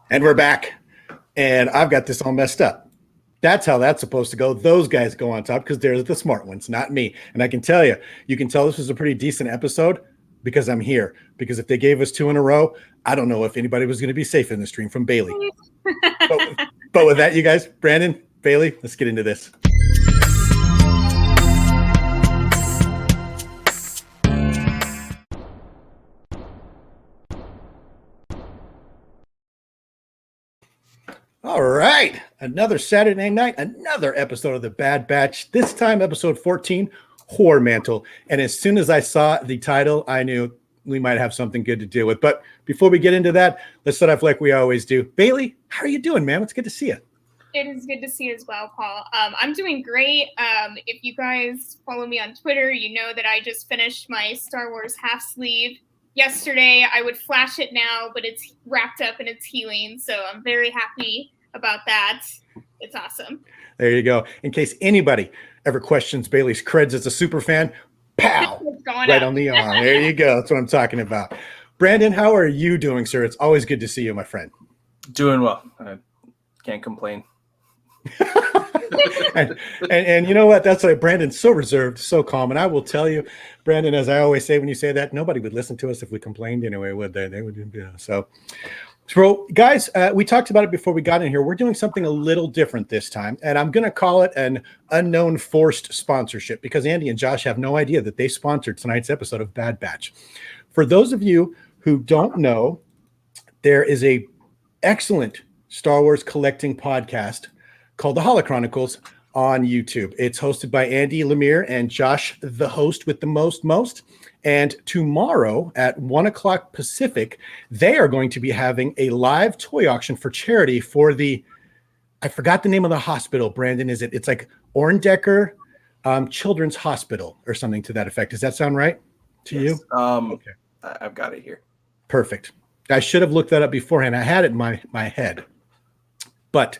And we're back. And I've got this all messed up. That's how that's supposed to go. Those guys go on top because they're the smart ones, not me. And I can tell you can tell this was a pretty decent episode because I'm here. Because if they gave us two in a row, I don't know if anybody was going to be safe in the stream from Bailey. but, but with that, you guys, Brandon, Bailey, let's get into this. All right, another Saturday night, another episode of the Bad Batch. This time, episode 14, War-Mantle. And as soon as I saw the title, I knew we might have something good to deal with. But before we get into that, let's start off like we always do. Bailey, how are you doing, man? It's good to see you. It is good to see you as well, Paul. I'm doing great. If you guys follow me on Twitter, you know that I just finished my Star Wars half sleeve yesterday. I would flash it now, but it's wrapped up and it's healing. So I'm very happy about that. It's awesome. There you go. In case anybody ever questions Bailey's creds as a super fan, pow, right on the arm. There you go. That's what I'm talking about. Brandon, how are you doing, sir? It's always good to see you, my friend. Doing well. I can't complain. and you know what? That's why Brandon's so reserved, so calm. And I will tell you, Brandon, as I always say when you say that, nobody would listen to us if we complained anyway, would they? They would, So, guys, we talked about it before we got in here. We're doing something a little different this time, and I'm going to call it an unknown forced sponsorship because Andy and Josh have no idea that they sponsored tonight's episode of Bad Batch. For those of you who don't know, there is a excellent Star Wars collecting podcast called The Holochronicles on YouTube. It's hosted by Andy Lemire and Josh, the host with the most. And tomorrow at 1 o'clock Pacific, they are going to be having a live toy auction for charity for I forgot the name of the hospital, Brandon. It's like Orndecker Children's Hospital or something to that effect. Does that sound right to you? Okay. I've got it here. Perfect. I should have looked that up beforehand. I had it in my head. But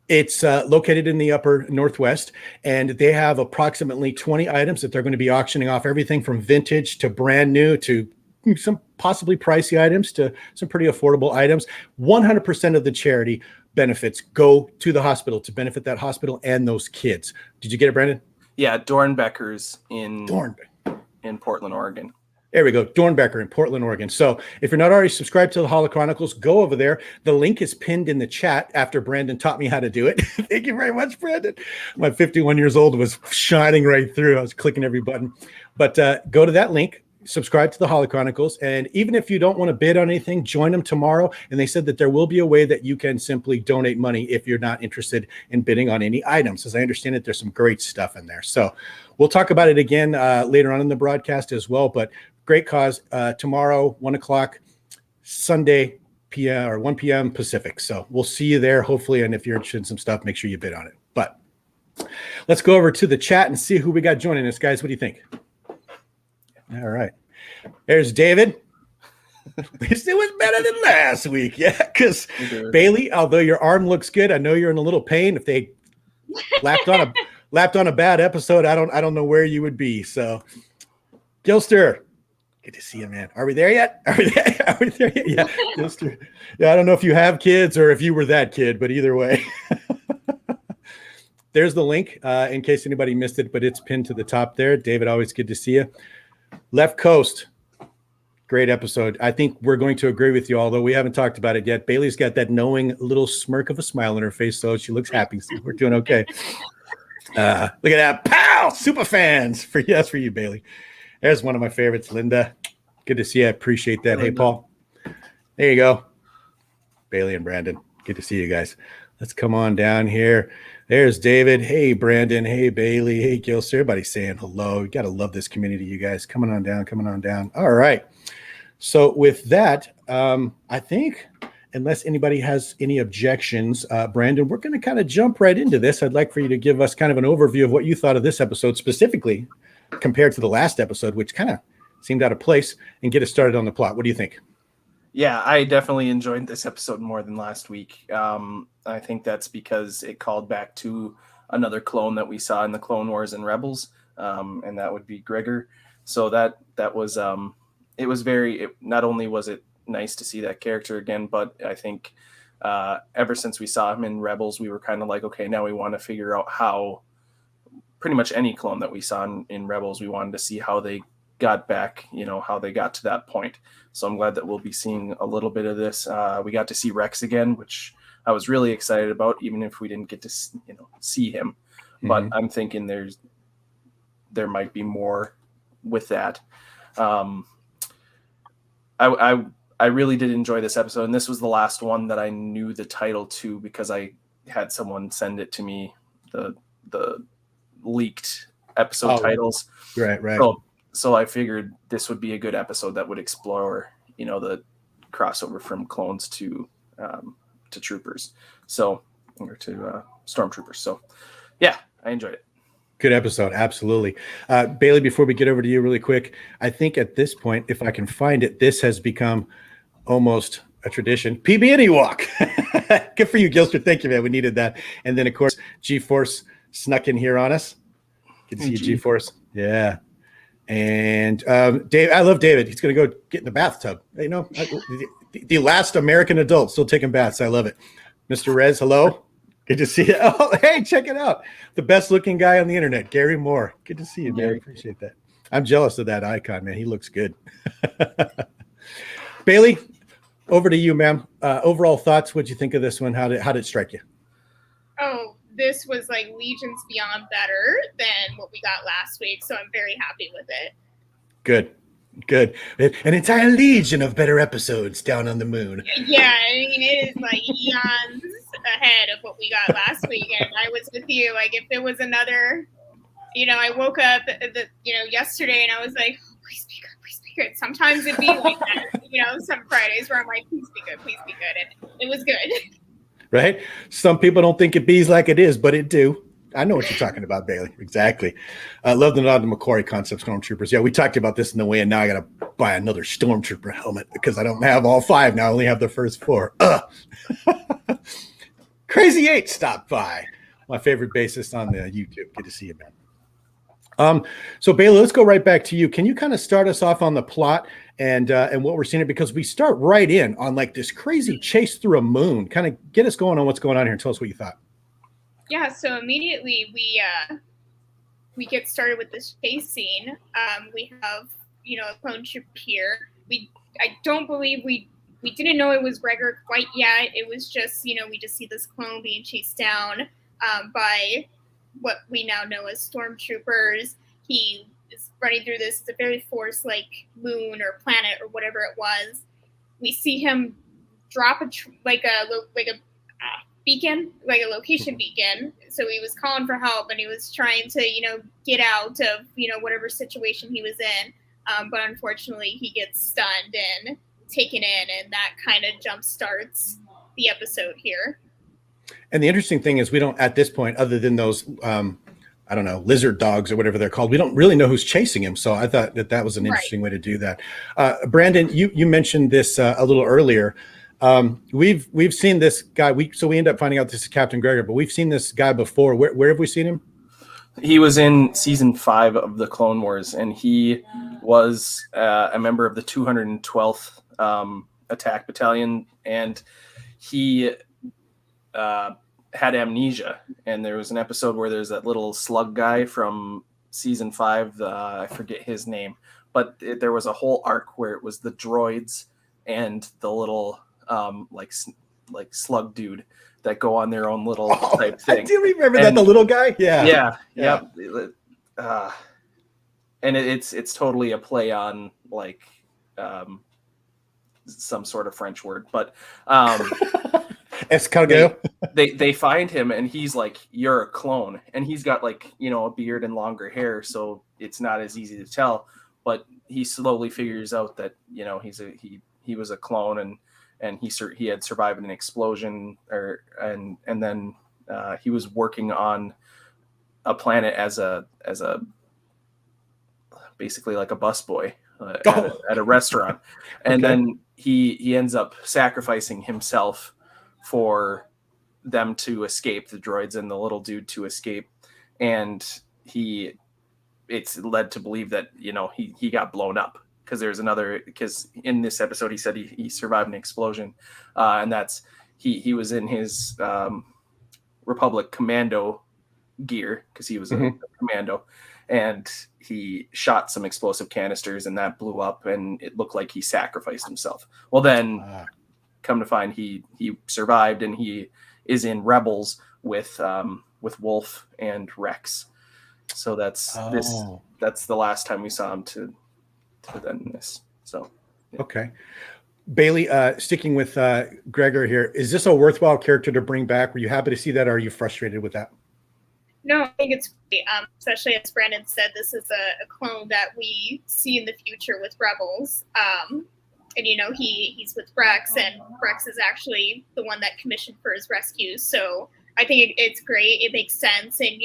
it's located in the upper Northwest, and they have approximately 20 items that they're going to be auctioning off, everything from vintage to brand new to some possibly pricey items to some pretty affordable items. 100% of the charity benefits go to the hospital to benefit that hospital and those kids. Did you get it, Brandon? Yeah, Dornbecker's in Portland, Oregon. There we go. Dornbecker in Portland, Oregon. So if you're not already subscribed to the Holochronicles, go over there. The link is pinned in the chat after Brandon taught me how to do it. Thank you very much, Brandon. My 51 years old was shining right through. I was clicking every button. But go to that link, subscribe to the Holochronicles, and even if you don't want to bid on anything, join them tomorrow. And they said that there will be a way that you can simply donate money if you're not interested in bidding on any items. As I understand it, there's some great stuff in there. So we'll talk about it again later on in the broadcast as well. But great cause. Tomorrow, 1 o'clock, Sunday, p.m. or 1 p.m. Pacific. So we'll see you there, hopefully. And if you're interested in some stuff, make sure you bid on it. But let's go over to the chat and see who we got joining us, guys. What do you think? All right. There's David. At least it was better than last week. Yeah, because Bailey, although your arm looks good, I know you're in a little pain. If they lapped on a bad episode, I don't know where you would be. So, Gilster. Good to see you, man. Are we there yet? Are we there yet? Yeah. Yeah, I don't know if you have kids or if you were that kid, but either way. There's the link in case anybody missed it, but it's pinned to the top there. David, always good to see you. Left Coast. Great episode. I think we're going to agree with you, although we haven't talked about it yet. Bailey's got that knowing little smirk of a smile on her face, so she looks happy. So we're doing okay. Look at that. Pow! Super fans. For you, Bailey. There's one of my favorites, Linda. Good to see you. I appreciate that. Hey, Paul. There you go. Bailey and Brandon. Good to see you guys. Let's come on down here. There's David. Hey, Brandon. Hey, Bailey. Hey, Gilster. Everybody saying hello. You got to love this community, you guys. Coming on down. All right. So with that, I think, unless anybody has any objections, Brandon, we're going to kind of jump right into this. I'd like for you to give us kind of an overview of what you thought of this episode specifically compared to the last episode, which kind of seemed out of place, and get us started on the plot. What do you think? Yeah, I definitely enjoyed this episode more than last week. I think that's because it called back to another clone that we saw in the Clone Wars and Rebels, and that would be Gregory. So that was it was not only was it nice to see that character again, but I think ever since we saw him in Rebels, we were kind of like, okay, now we want to figure out how pretty much any clone that we saw in Rebels, we wanted to see how they got back, how they got to that point. So I'm glad that we'll be seeing a little bit of this. We got to see Rex again, which I was really excited about, even if we didn't get to, see him. But I'm thinking there might be more with that. I really did enjoy this episode, and this was the last one that I knew the title to because I had someone send it to me, the leaked episode titles. Right. So I figured this would be a good episode that would explore, the crossover from clones to troopers, or to stormtroopers. So, yeah, I enjoyed it. Good episode, absolutely. Bailey, before we get over to you really quick, I think at this point, if I can find it, this has become almost a tradition. PB and Ewok. Good for you, Gilster. Thank you, man. We needed that. And then, of course, G-Force snuck in here on us. Good to see you, G-Force. Yeah. And Dave, I love David. He's going to go get in the bathtub. The last American adult still taking baths. I love it. Mr. Rez, hello. Good to see you. Oh, hey, check it out. The best looking guy on the internet, Gary Moore. Good to see you, man. Appreciate that. I'm jealous of that icon, man. He looks good. Bailey, over to you, ma'am. Overall thoughts. What'd you think of this one? How did it strike you? Oh, this was like legions beyond better than what we got last week. So I'm very happy with it. Good. An entire legion of better episodes down on the moon. Yeah, I mean, it is like eons ahead of what we got last week. And I was with you. Like, if there was another, I woke up, yesterday and I was like, oh, please be good. Sometimes it'd be like that, some Fridays where I'm like, please be good. And it was good. Right? Some people don't think it bees like it is, but it do. I know what you're talking about, Bailey. Exactly. I love the nod to Macquarie concept stormtroopers. Yeah, we talked about this in the way, and now I got to buy another stormtrooper helmet because I don't have all 5 now. I only have the first 4. Crazy 8 stopped by. My favorite bassist on the YouTube. Good to see you, man. So Bailey, let's go right back to you. Can you kind of start us off on the plot and what we're seeing here? Because we start right in on like this crazy chase through a moon. Kind of get us going on what's going on here and tell us what you thought. Yeah, so immediately we get started with this chase scene. We have, a clone troop here. I don't believe we didn't know it was Gregory quite yet. It was just, we just see this clone being chased down by what we now know as stormtroopers. He is running through this, it's a very forest-like moon or planet or whatever it was. We see him drop a beacon, like a location beacon. So he was calling for help and he was trying to, get out of, whatever situation he was in. But unfortunately he gets stunned and taken in, and that kind of jump starts the episode here. And the interesting thing is we don't, at this point, other than those, I don't know, lizard dogs or whatever they're called, we don't really know who's chasing him. So I thought that was an interesting way to do that. Brandon, you mentioned this a little earlier. We've seen this guy. We end up finding out this is Captain Gregory, but we've seen this guy before. Where have we seen him? He was in season 5 of the Clone Wars, and he was a member of the 212th Attack Battalion, and he had amnesia. And there was an episode where there's that little slug guy from season 5. I forget his name, but there was a whole arc where it was the droids and the little like slug dude that go on their own little type thing. I do remember that, the little guy. Yeah. And it's totally a play on like some sort of French word, but escargot. They find him and he's like, you're a clone, and he's got like, a beard and longer hair, so it's not as easy to tell, but he slowly figures out that he was a clone, and he had survived an explosion, and then he was working on a planet as a basically like a busboy at a restaurant, and then he ends up sacrificing himself for them to escape, the droids and the little dude to escape, and it's led to believe that he got blown up. Because in this episode he said he survived an explosion, and he was in his Republic Commando gear because he was a commando, and he shot some explosive canisters and that blew up and it looked like he sacrificed himself. Well, then come to find he survived and he is in Rebels with Wolf and Rex. So that's the last time we saw him to then this. So okay. Bailey, sticking with Gregory here, is this a worthwhile character to bring back? Were you happy to see that, or are you frustrated with that? No, I think it's great. Especially as Brandon said, this is a clone that we see in the future with Rebels. And he's with Rex, and Rex is actually the one that commissioned for his rescue. So I think it's great. It makes sense, and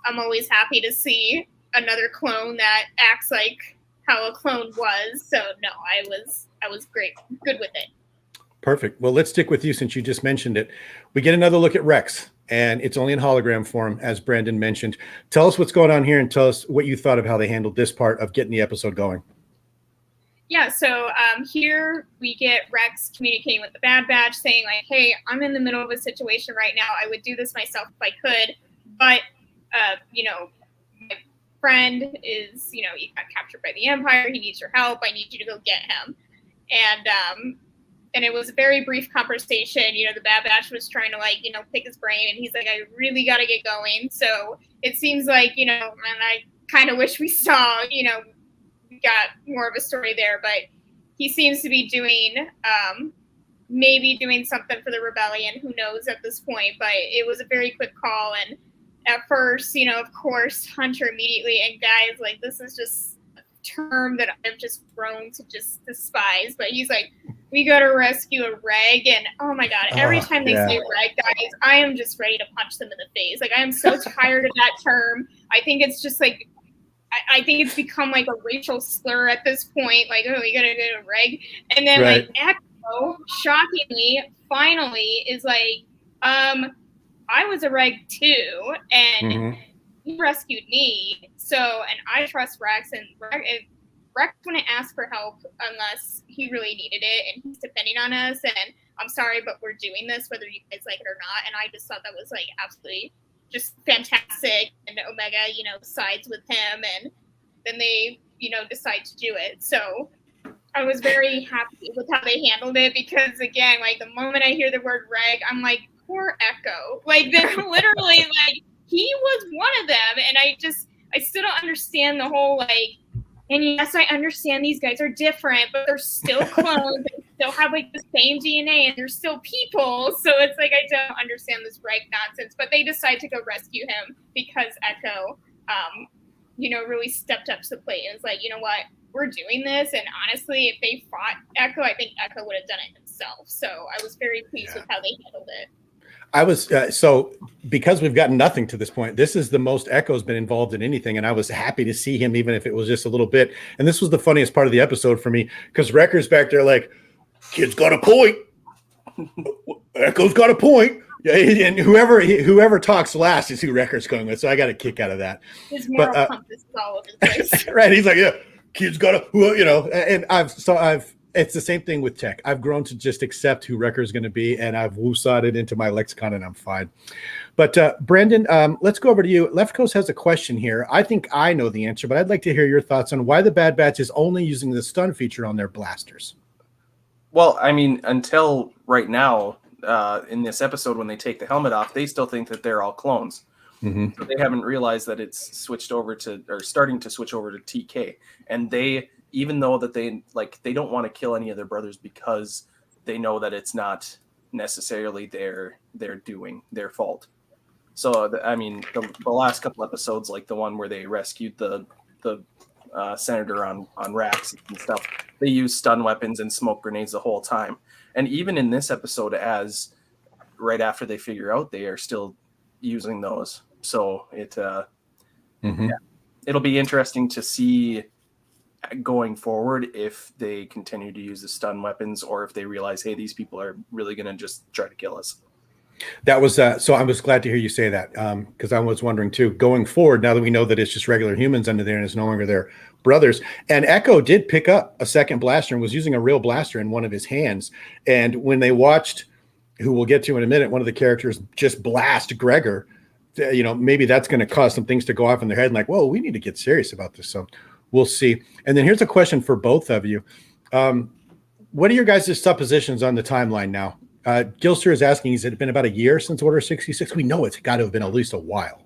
I'm always happy to see another clone that acts like how a clone was. So no, I was good with it. Perfect. Well, let's stick with you since you just mentioned it. We get another look at Rex, and it's only in hologram form, as Brandon mentioned. Tell us what's going on here and tell us what you thought of how they handled this part of getting the episode going. Yeah, so here we get Rex communicating with the Bad Batch saying like, hey, I'm in the middle of a situation right now. I would do this myself if I could, but, my friend is, he got captured by the Empire. He needs your help. I need you to go get him. And it was a very brief conversation. The Bad Batch was trying to pick his brain, and he's like, I really got to get going. So it seems like, and I kind of wish we saw, we got more of a story there, but he seems to be doing, maybe doing something for the rebellion. Who knows at this point, but it was a very quick call. And at first, of course, Hunter immediately, and guys, like, this is just a term that I've just grown to just despise, but he's like, we got to rescue a reg, and oh my god, every time they say reg, guys, I am just ready to punch them in the face. Like, I am so tired of that term. I think it's just like, I think it's become like a racial slur at this point. Like, oh, we got to get a reg. And then like Echo, shockingly, finally is like, I was a reg too, and he rescued me. So, and I trust Rex, and Rex wouldn't ask for help unless he really needed it, and he's depending on us. And I'm sorry, but we're doing this whether you guys like it or not. And I just thought that was like absolutely just fantastic. And Omega, sides with him, and then they, decide to do it. So I was very happy with how they handled it, because again, like, the moment I hear the word reg, I'm like, poor Echo. Like, they're literally like, he was one of them, and I still don't understand the whole like. And yes, I understand these guys are different, but they're still clones. They still have like the same DNA, and they're still people. So it's like, I don't understand this reg nonsense. But they decide to go rescue him because Echo, really stepped up to the plate and was like, you know what, we're doing this. And honestly, if they fought Echo, I think Echo would have done it himself. So I was very pleased with how they handled it. I was so, because we've gotten nothing to this point, this is the most Echo's been involved in anything, and I was happy to see him, even if it was just a little bit. And this was the funniest part of the episode for me, because Wrecker's back there like, kid's got a point. Echo's got a point. Yeah, and whoever talks last is who Wrecker's going with. So I got a kick out of that. His moral compass is all over the place. Right? He's like, yeah, kid's got a, and I've. It's the same thing with tech. I've grown to just accept who Wrecker is going to be, and I've woosawed it into my lexicon, and I'm fine. But Brandon, let's go over to you. Left Coast has a question here. I think I know the answer, but I'd like to hear your thoughts on why the Bad Batch is only using the stun feature on their blasters. Well, I mean, until right now, in this episode, when they take the helmet off, they still think that they're all clones. So they haven't realized that it's switched over to, or starting to switch over to TK, and even though that they don't want to kill any of their brothers because they know that it's not necessarily their fault. So, I mean, the last couple episodes, like the one where they rescued the senator on Rax and stuff, they used stun weapons and smoke grenades the whole time. And even in this episode, as right after they figure out, they are still using those. So it'll be interesting to see going forward if they continue to use the stun weapons, or if they realize, hey, these people are really going to just try to kill us. That was so I was glad to hear you say that, because I was wondering too, going forward, now that we know that it's just regular humans under there and it's no longer their brothers. And Echo did pick up a second blaster and was using a real blaster in one of his hands. And when they watched who we'll get to in a minute, one of the characters just blast Gregor, maybe that's going to cause some things to go off in their head and like, whoa, we need to get serious about this. So we'll see. And then here's a question for both of you. What are your guys' suppositions on the timeline now? Gilster is asking, has it been about a year since Order 66? We know it's got to have been at least a while.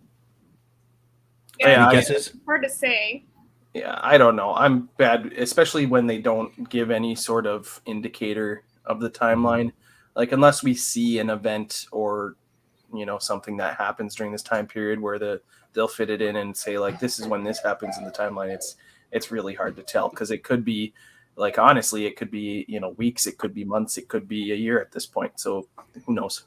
Yeah, Any guesses? Hard to say. Yeah, I don't know. I'm bad, especially when they don't give any sort of indicator of the timeline. Like, unless we see an event or, something that happens during this time period where they'll fit it in and say, like, this is when this happens in the timeline. It's really hard to tell, because it could be, like, honestly, it could be, weeks, it could be months, it could be a year at this point. So who knows?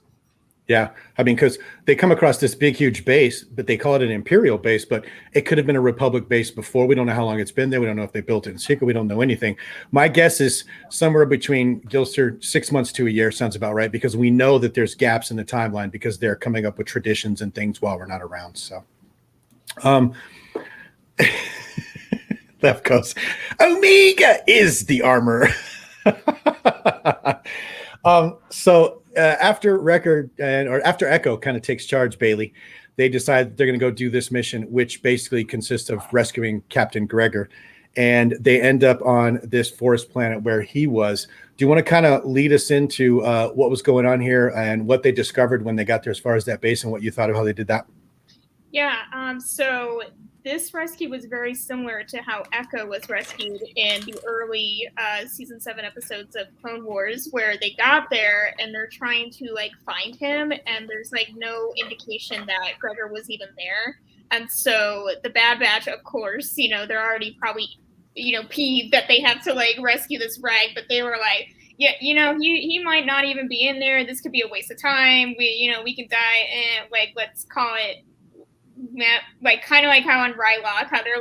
Yeah. I mean, because they come across this big, huge base, but they call it an Imperial base, but it could have been a Republic base before. We don't know how long it's been there. We don't know if they built it in secret. We don't know anything. My guess is somewhere between Gilster, 6 months to a year sounds about right, because we know that there's gaps in the timeline because they're coming up with traditions and things while we're not around. So, Left goes, Omega is the armor. After Echo kind of takes charge, Bailey, they decide they're going to go do this mission, which basically consists of rescuing Captain Gregor, and they end up on this forest planet where he was. Do you want to kind of lead us into what was going on here and what they discovered when they got there as far as that base and what you thought of how they did that? Yeah, so this rescue was very similar to how Echo was rescued in the early season 7 episodes of Clone Wars, where they got there and they're trying to find him, and there's no indication that Gregor was even there. And so the Bad Batch, of course, they're already probably peeved that they have to rescue this rag, but they were like, yeah, he might not even be in there. This could be a waste of time. We can die, and let's call it. Kind of like how on Rylock, how they're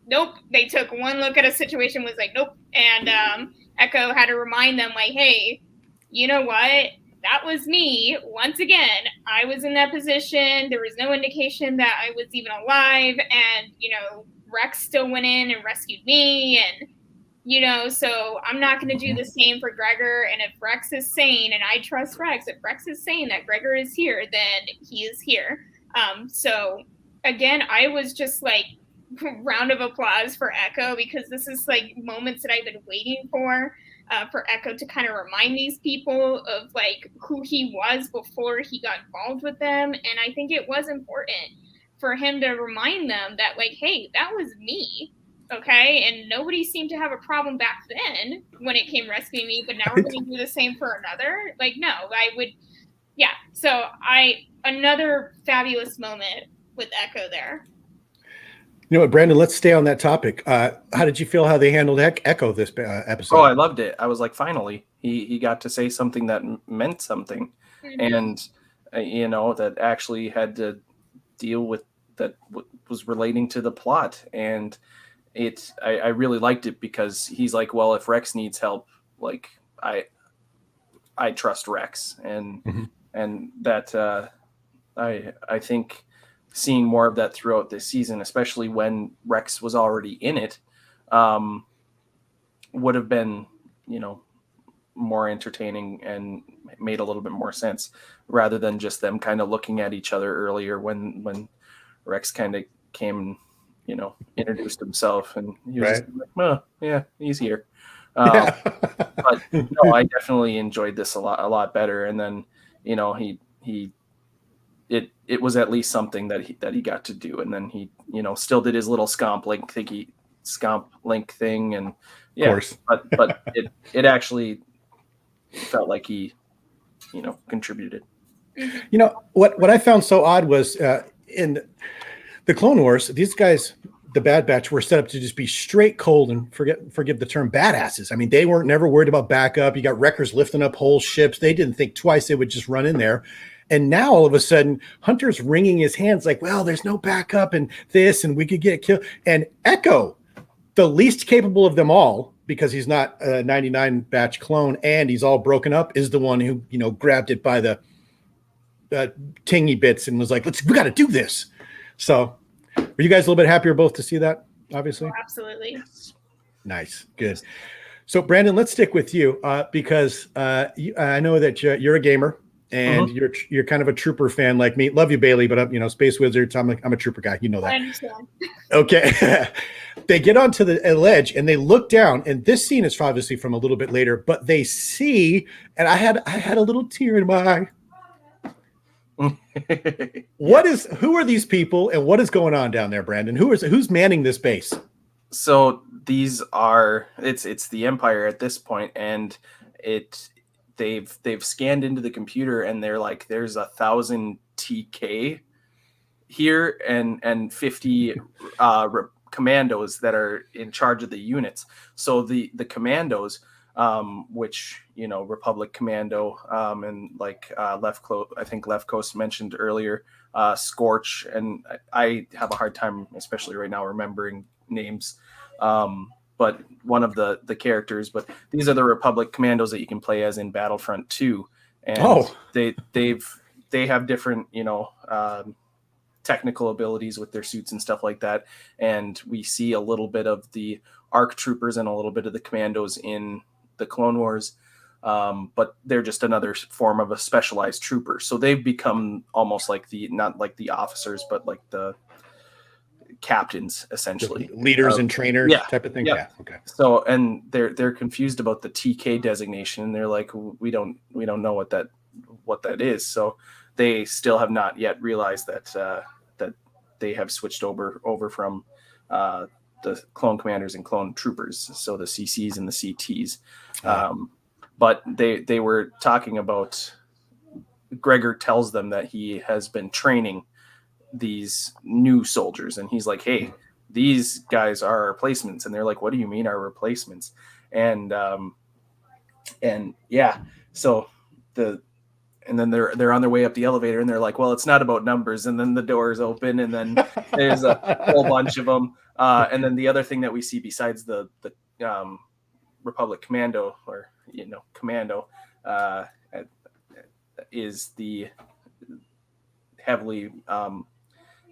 nope, they took one look at a situation, was nope, and Echo had to remind them hey, you know what, that was me once again. I was in that position. There was no indication that I was even alive, and Rex still went in and rescued me, and so I'm not going to do the same for Gregor. And if Rex is saying, and I trust Rex, if Rex is saying that Gregor is here, then he is here. So again, I was just round of applause for Echo, because this is moments that I've been waiting for Echo to kind of remind these people of who he was before he got involved with them. And I think it was important for him to remind them that hey, that was me. Okay. And nobody seemed to have a problem back then when it came rescuing me, but now we're going to do the same for another. No, I would. Yeah. So another fabulous moment with Echo there. You know what, Brandon, let's stay on that topic. How did you feel how they handled Echo this episode? Oh, I loved it. I was finally, he got to say something that meant something. Mm-hmm. And, that actually had to deal with that was relating to the plot. And I really liked it, because he's well, if Rex needs help, I trust Rex. And, mm-hmm. And that I think seeing more of that throughout this season, especially when Rex was already in it, would have been, more entertaining and made a little bit more sense, rather than just them kind of looking at each other earlier when Rex kind of came, introduced himself, and he was right. Oh, yeah, he's here. But no, I definitely enjoyed this a lot better. And then, it was at least something that he got to do. And then he, still did his little scomp link thing. And yeah, of course. but it actually felt like he, contributed. What I found so odd was in the Clone Wars, these guys, the Bad Batch, were set up to just be straight cold and forgive the term, badasses. I mean, they weren't never worried about backup. You got wreckers lifting up whole ships. They didn't think twice. They would just run in there. And now all of a sudden, Hunter's wringing his hands well, there's no backup and this, and we could get killed. And Echo, the least capable of them all, because he's not a 99 batch clone and he's all broken up, is the one who, grabbed it by the tingy bits and was we got to do this. So were you guys a little bit happier both to see that, obviously? Oh, absolutely. Nice. Good. So, Brandon, let's stick with you because I know that you're a gamer. and you're kind of a trooper fan like me. Love you, Bailey, but I'm, Space Wizards. I'm a trooper guy. You know that. I understand. Okay. They get onto the ledge and they look down, and this scene is obviously from a little bit later, but they see, and I had a little tear in my eye. Who are these people and what is going on down there, Brandon? Who's manning this base? So these are it's the Empire at this point, and they've scanned into the computer and they're like, there's 1,000 TK here and 50 commandos that are in charge of the units. So the commandos, which Republic Commando, and like I think Left Coast mentioned earlier, Scorch, and I have a hard time, especially right now, remembering names. But one of the characters, but these are the Republic Commandos that you can play as in Battlefront 2, and they have different technical abilities with their suits and stuff like that. And we see a little bit of the ARC troopers and a little bit of the commandos in the Clone Wars. But they're just another form of a specialized trooper. So they've become almost like not like the officers, but like the captains, essentially. The leaders and trainers type of thing. Yeah. Okay. So, and they're confused about the TK designation, and they're like, we don't know what that is. So they still have not yet realized that they have switched over from the clone commanders and clone troopers, so the CCs and the CTs. But they were talking about, Gregor tells them that he has been training these new soldiers, and he's like, hey, these guys are our replacements. And they're like, what do you mean our replacements? And yeah, so and then they're on their way up the elevator, and they're like, well, it's not about numbers. And then the doors open, and then there's a whole bunch of them. And then the other thing that we see besides the Republic Commando, or Commando, is the heavily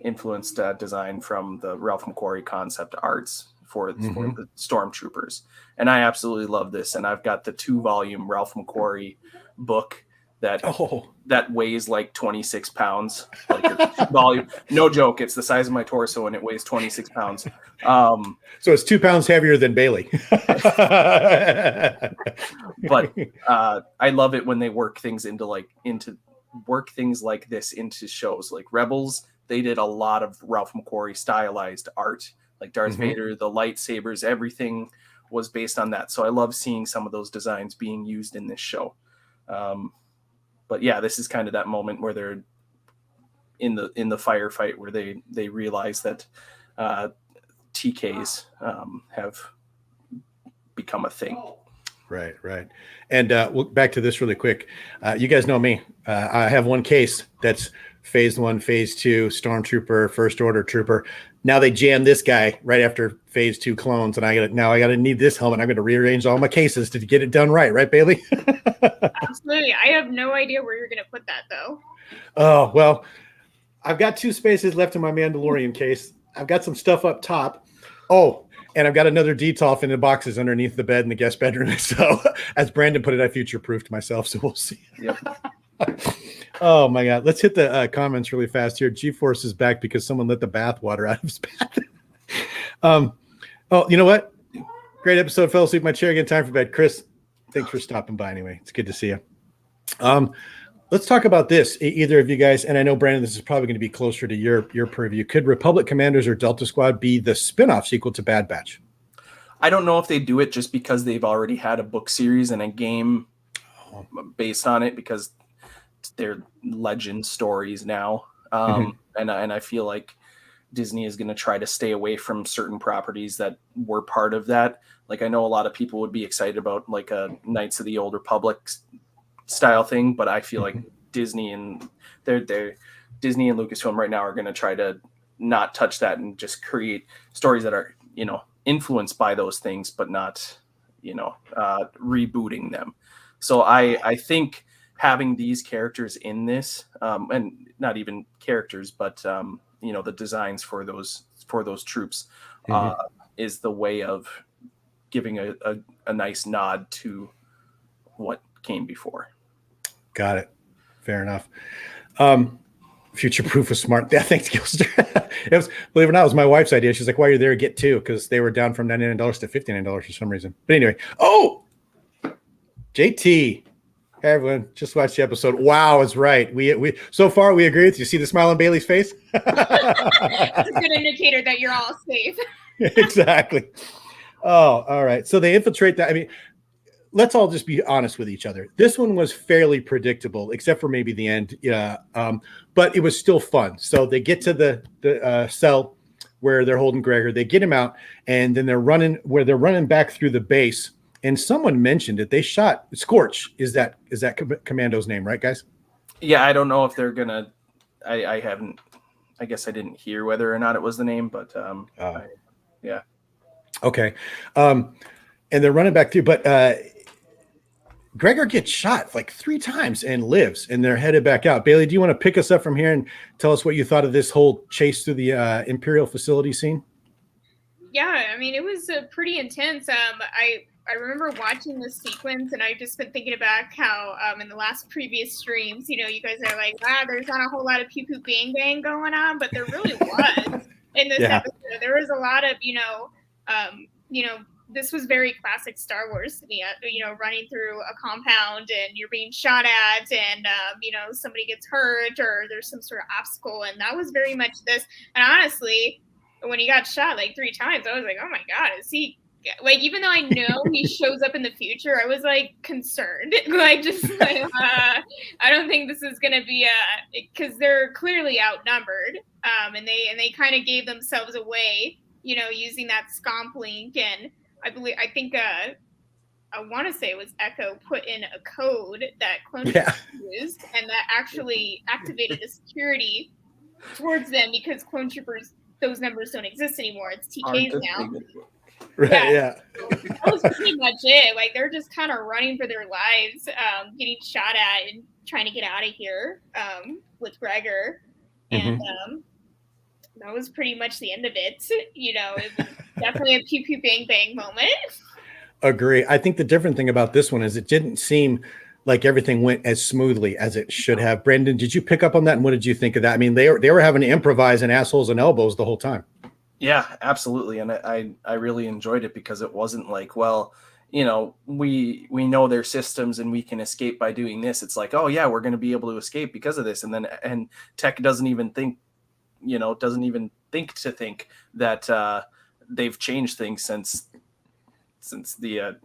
influenced design from the Ralph McQuarrie concept arts for the Stormtroopers. And I absolutely love this. And I've got the 2-volume Ralph McQuarrie book that weighs like 26 pounds. Like a volume. No joke. It's the size of my torso, and it weighs 26 pounds. So it's 2 pounds heavier than Bailey. But I love it when they work things like this into shows. Like Rebels, they did a lot of Ralph McQuarrie stylized art, like Darth Vader, the lightsabers, everything was based on that. So I love seeing some of those designs being used in this show. But yeah, this is kind of that moment where they're in the firefight, where they realize that TKs have become a thing. Right. And back to this really quick. You guys know me. I have one case that's Phase 1, Phase 2, Stormtrooper, First Order Trooper. Now they jam this guy right after Phase 2 clones, and I got to need this helmet. I'm going to rearrange all my cases to get it done right, Bailey? Absolutely. I have no idea where you're going to put that, though. Oh, well, I've got 2 spaces left in my Mandalorian case. I've got some stuff up top. Oh, and I've got another Detolf in the boxes underneath the bed in the guest bedroom. So, as Brandon put it, I future-proofed myself, so we'll see. Yep. Oh, my God. Let's hit the comments really fast here. G-Force is back because someone let the bath water out of his bath. Oh, you know what? Great episode. Fell asleep in my chair again. Time for bed. Chris, thanks for stopping by anyway. It's good to see you. Let's talk about this. Either of you guys, and I know, Brandon, this is probably going to be closer to your purview. Could Republic Commanders or Delta Squad be the spinoff sequel to Bad Batch? I don't know if they do it just because they've already had a book series and a game based on it, because they're legend stories now. And I feel like Disney is going to try to stay away from certain properties that were part of that. Like, I know a lot of people would be excited about like a Knights of the Old Republic style thing, but I feel like Disney and Disney and Lucasfilm right now are going to try to not touch that and just create stories that are, influenced by those things, but not, rebooting them. So I think having these characters in this, and not even characters, but the designs for those troops, is the way of giving a nice nod to what came before. Got it. Fair enough. Future proof was smart. Yeah, thanks, Gilster. It was, believe it or not, it was my wife's idea. She's like, "While you're there, get two," because they were down from $99 to $59 for some reason. But anyway, JT. Hey everyone, just watched the episode. Wow, it's right. We so far we agree with you. See the smile on Bailey's face? It's a good indicator that you're all safe. Exactly. Oh, all right. So they infiltrate that. I mean, let's all just be honest with each other. This one was fairly predictable, except for maybe the end. Yeah. But it was still fun. So they get to the cell where they're holding Gregor. They get him out, and then they're running back through the base. And someone mentioned it. They shot Scorch. Is that Commando's name, right, guys? Yeah, I don't know if they're gonna. I haven't. I guess I didn't hear whether or not it was the name, but yeah. Okay. And they're running back through, but Gregor gets shot like 3 times and lives, and they're headed back out. Bailey, do you want to pick us up from here and tell us what you thought of this whole chase through the Imperial facility scene? Yeah, I mean, it was pretty intense. I remember watching this sequence, and I've just been thinking back how in the previous streams, you guys are like, there's not a whole lot of pew pew bang bang going on, but there really was in this episode. There was a lot of, this was very classic Star Wars to me. Running through a compound and you're being shot at, and somebody gets hurt or there's some sort of obstacle, and that was very much this. And honestly, when he got shot like 3 times, I was like, oh my God, is he? Like, even though I know he shows up in the future, I was like concerned. I don't think this is gonna be because they're clearly outnumbered. And they kind of gave themselves away, using that scomp link. And I think I want to say it was Echo put in a code that Clone Troopers used, and that actually activated the security towards them, because Clone Troopers, those numbers don't exist anymore. It's TKs now. Right, yeah. That was pretty much it. Like, they're just kind of running for their lives, getting shot at and trying to get out of here with Gregor. And that was pretty much the end of it. It was definitely a pew pew bang bang moment. Agree. I think the different thing about this one is it didn't seem like everything went as smoothly as it should have. Brendan, did you pick up on that? And what did you think of that? I mean, they were having to improvise and assholes and elbows the whole time. Yeah, absolutely. And I really enjoyed it because it wasn't like, well, we know their systems and we can escape by doing this. It's like, oh yeah, we're going to be able to escape because of this. And Tech doesn't even think that they've changed things since the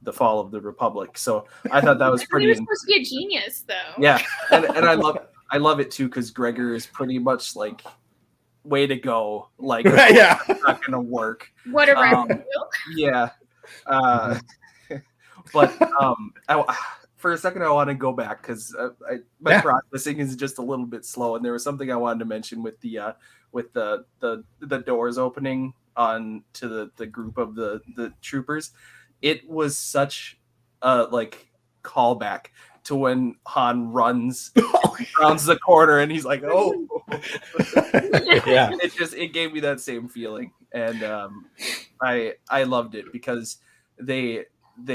the fall of the Republic. So I thought that was pretty. He was supposed to be a genius, though. Yeah, and I love it too, because Gregor is pretty much like, way to go, like, yeah, it's not gonna work. What a yeah. But for a second I want to go back, because my processing is just a little bit slow, and there was something I wanted to mention with the doors opening on to the group of the troopers. It was such a callback to when Han runs around the corner and he's like, oh. Yeah. It gave me that same feeling. And I loved it, because they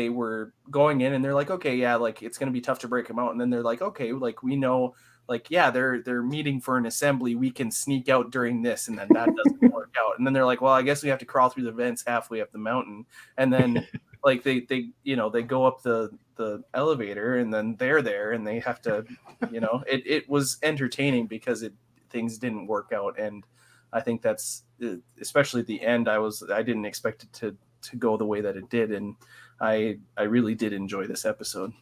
were going in and they're like, okay, yeah, like, it's going to be tough to break them out. And then they're like, okay, like, we know, like, yeah, they're meeting for an assembly. We can sneak out during this. And then that doesn't work out. And then they're like, well, I guess we have to crawl through the vents halfway up the mountain. And then like they go up the elevator, and then they're there and they have to, it was entertaining because things didn't work out. And I think that's, especially at the end, I didn't expect it to go the way that it did. And I really did enjoy this episode.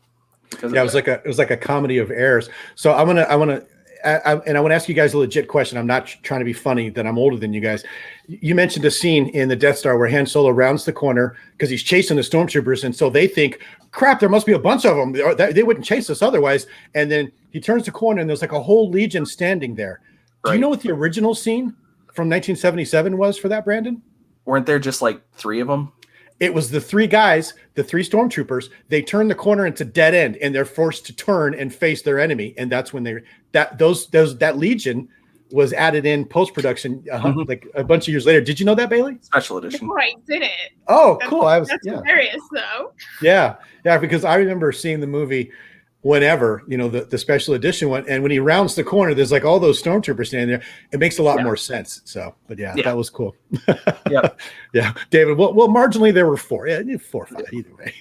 Yeah, it was like a comedy of errors. So I want to ask you guys a legit question. I'm not trying to be funny that I'm older than you guys. You mentioned a scene in the Death Star where Han Solo rounds the corner because he's chasing the stormtroopers, and so they think, crap, there must be a bunch of them. They wouldn't chase us otherwise. And then he turns the corner, and there's like a whole legion standing there. Right. Do you know what the original scene from 1977 was for that, Brandon? Weren't there just like 3 of them? It was the 3 guys, the 3 stormtroopers. They turn the corner into dead end, and they're forced to turn and face their enemy. And that's when that legion was added in post-production, like a bunch of years later. Did you know that, Bailey? Special edition. No, I didn't. Oh, cool! That's hilarious, though. Yeah, because I remember seeing the movie whenever, the special edition one. And when he rounds the corner, there's like all those stormtroopers standing there. It makes a lot more sense. So, but yeah, that was cool. Yeah. Yeah. David, well, marginally there were 4. Yeah, 4 or 5 either way.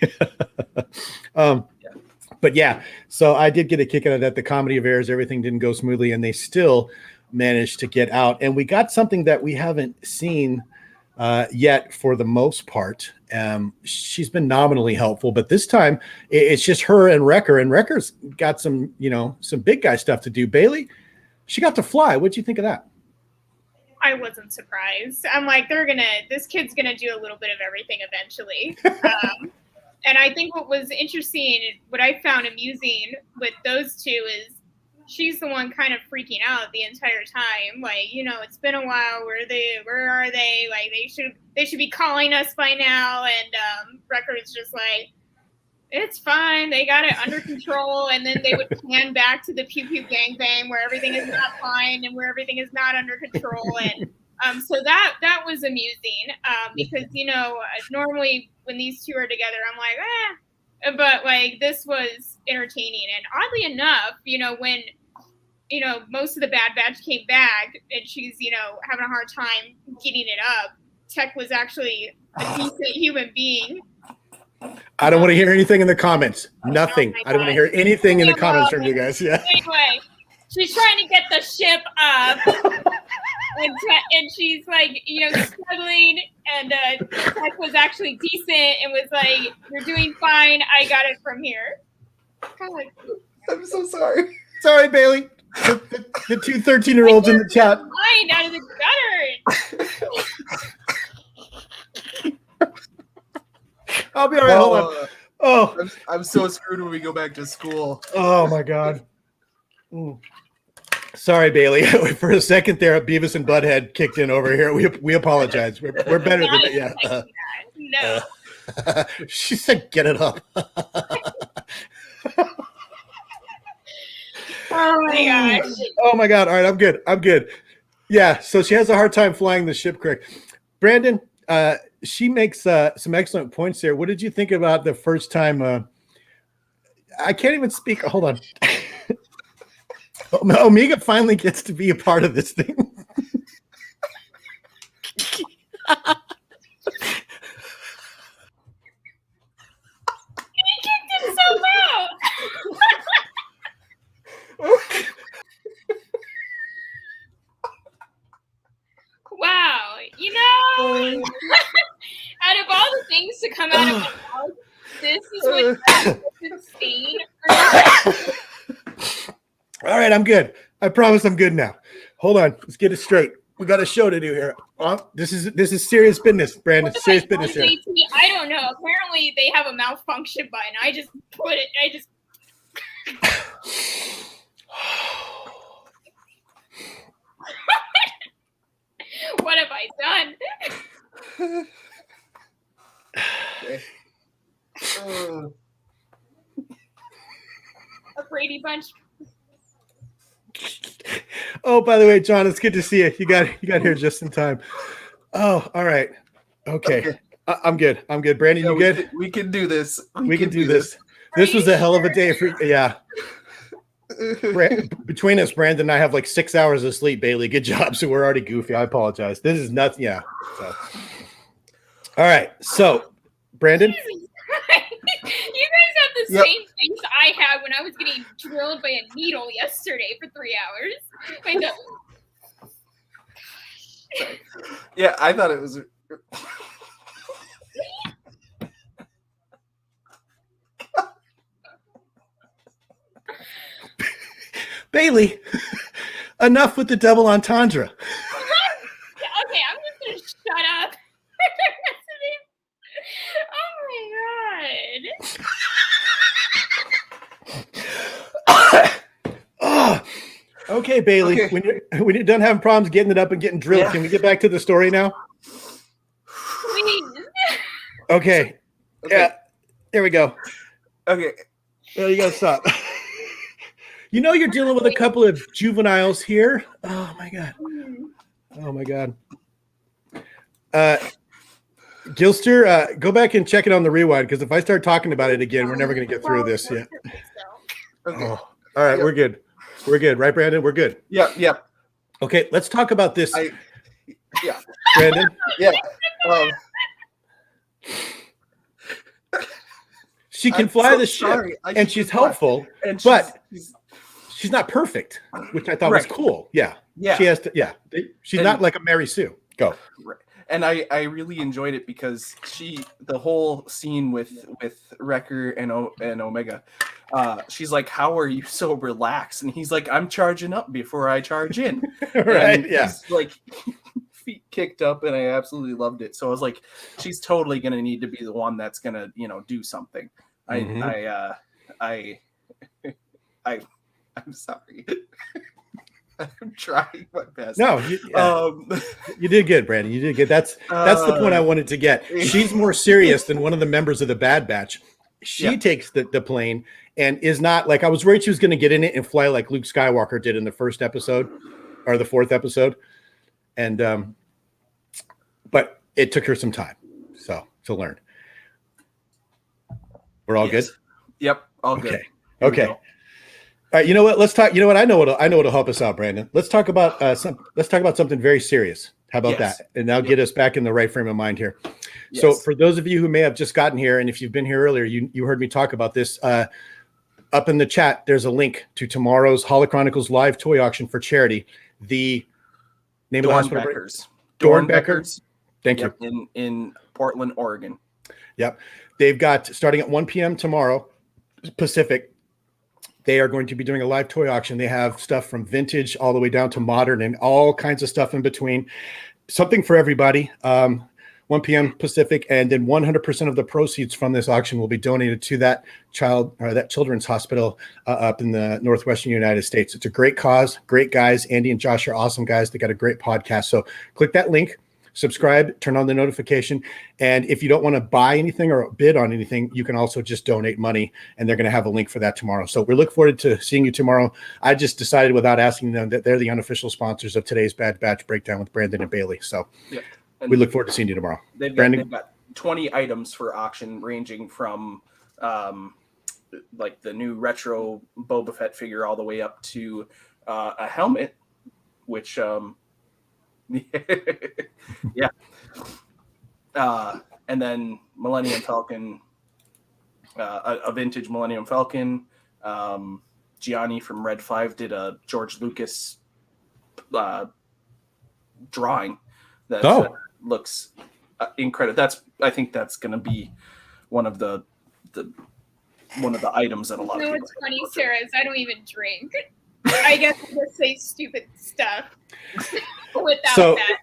But yeah, so I did get a kick out of that. The comedy of errors, everything didn't go smoothly, and they still managed to get out. And we got something that we haven't seen yet for the most part. She's been nominally helpful, but this time it's just her and Wrecker, and Wrecker's got some big guy stuff to do. Bailey, she got to fly. What'd you think of that? I wasn't surprised. I'm like, this kid's gonna do a little bit of everything eventually. And I think what was interesting, what I found amusing with those two is she's the one kind of freaking out the entire time. Like, it's been a while. Where are they? Like, they should be calling us by now. And Wrecker is just like, it's fine. They got it under control. And then they would pan back to the pew pew gang bang where everything is not fine and where everything is not under control. And so that was amusing because, normally when these two are together, I'm like, but like this was entertaining. And oddly enough, when most of the Bad Batch came back and she's, having a hard time getting it up, Tech was actually a decent human being. I don't want to hear anything in the comments. Nothing. I don't want to hear anything in the comments from you guys. Yeah. Anyway, she's trying to get the ship up. And she's like, struggling, and Tech was actually decent and was like, "You're doing fine. I got it from here." God. I'm so sorry. Sorry, Bailey. The 2 13-year-olds in the chat. Mind out of the gutter. I'll be all right. Hold on. Oh, I'm so screwed when we go back to school. Oh my God. Sorry, Bailey. For a second there, Beavis and Butthead kicked in over here. We apologize. We're better than that. Yeah. No. She said, "Get it up." Oh my gosh. Oh my God. All right, I'm good. Yeah. So she has a hard time flying the ship correct. Brandon, she makes some excellent points there. What did you think about the first time? I can't even speak. Hold on. Omega finally gets to be a part of this thing. He kicked himself out. Wow. Out of all the things to come out of my mouth, this is what's insane. All right, I'm good. I promise I'm good now. Hold on. Let's get it straight. We got a show to do here. This is serious business, Brandon. Serious business here. I don't know. Apparently, they have a malfunction button. I just put it. What have I done? A Brady Bunch. Oh, by the way, John, it's good to see you. You got here just in time. Oh, all right. Okay. I'm good. Brandon, you good? We can do this. We can do this. This was a hell of a day for between us, Brandon and I have like 6 hours of sleep, Bailey. Good job. So we're already goofy. I apologize. This is nuts. Yeah. So. All right. So, Brandon. You guys have the same face I had when I was getting drilled by a needle yesterday for 3 hours. I know. Yeah, I thought it was. Bailey, enough with the double entendre. Okay, I'm just gonna shut up. Oh my god. Okay, Bailey. Okay. When you're done having problems getting it up and getting drilled, can we get back to the story now? Please. Okay. Yeah. There we go. Okay. There you go. Stop. You know you're dealing with a couple of juveniles here. Oh my god. Oh my god. Gilster, go back and check it on the rewind because if I start talking about it again, we're never going to get through this. Yeah. Okay. Oh, all right, Yep. we're good. We're good, right, Brandon? We're good. Yep. Okay, let's talk about this, Yeah. Brandon. Yeah. She can I'm fly so the ship, sorry. and she's can fly. helpful, And but she's not perfect, which I thought was Right. cool. Yeah. Yeah. She has to. Yeah. She's And- not like a Mary Sue. Go. Right. And I really enjoyed it because the whole scene with Wrecker and Omega, she's like, "How are you so relaxed?" And he's like, "I'm charging up before I charge in." Right. And Yeah. he's like feet kicked up, and I absolutely loved it. So I was like, she's totally gonna need to be the one that's gonna do something. Mhm. I'm sorry. I'm trying my best. No, you did good, Brandon. You did good. That's the point I wanted to get. She's more serious than one of the members of the Bad Batch. She takes the plane and is not like, I was worried she was going to get in it and fly like Luke Skywalker did in the first episode or the fourth episode. And but it took her some time to learn. We're all good? Yep, all good. Okay. All right, you know what? Let's talk. You know what? I know what'll help us out, Brandon. Let's talk about something very serious. How about that? And that'll get us back in the right frame of mind here. Yes. So, for those of you who may have just gotten here, and if you've been here earlier, you heard me talk about this. Up in the chat, there's a link to tomorrow's Holochronicles live toy auction for charity. The name of the hospital? Dornbeckers. Thank you. In Portland, Oregon. Yep. They've got, starting at 1 p.m. tomorrow, Pacific, they are going to be doing a live toy auction. They have stuff from vintage all the way down to modern and all kinds of stuff in between. Something for everybody. 1 p.m. Pacific, and then 100% of the proceeds from this auction will be donated to that children's hospital up in the Northwestern United States. It's a great cause, great guys. Andy and Josh are awesome guys. They got a great podcast. So click that link, subscribe, turn on the notification. And if you don't want to buy anything or bid on anything, you can also just donate money, and they're going to have a link for that tomorrow. So we look forward to seeing you tomorrow. I just decided without asking them that they're the unofficial sponsors of today's Bad Batch Breakdown with Brandon and Bailey. So we look forward to seeing you tomorrow. They've got 20 items for auction, ranging from like the new retro Boba Fett figure all the way up to a helmet, which yeah. And then Millennium Falcon, a vintage Millennium Falcon. Gianni from Red 5 did a George Lucas drawing that looks incredible. I think that's going to be one of the items that a lot of people. What's funny, Sarah, is I don't even drink. I guess I just say stupid stuff without that.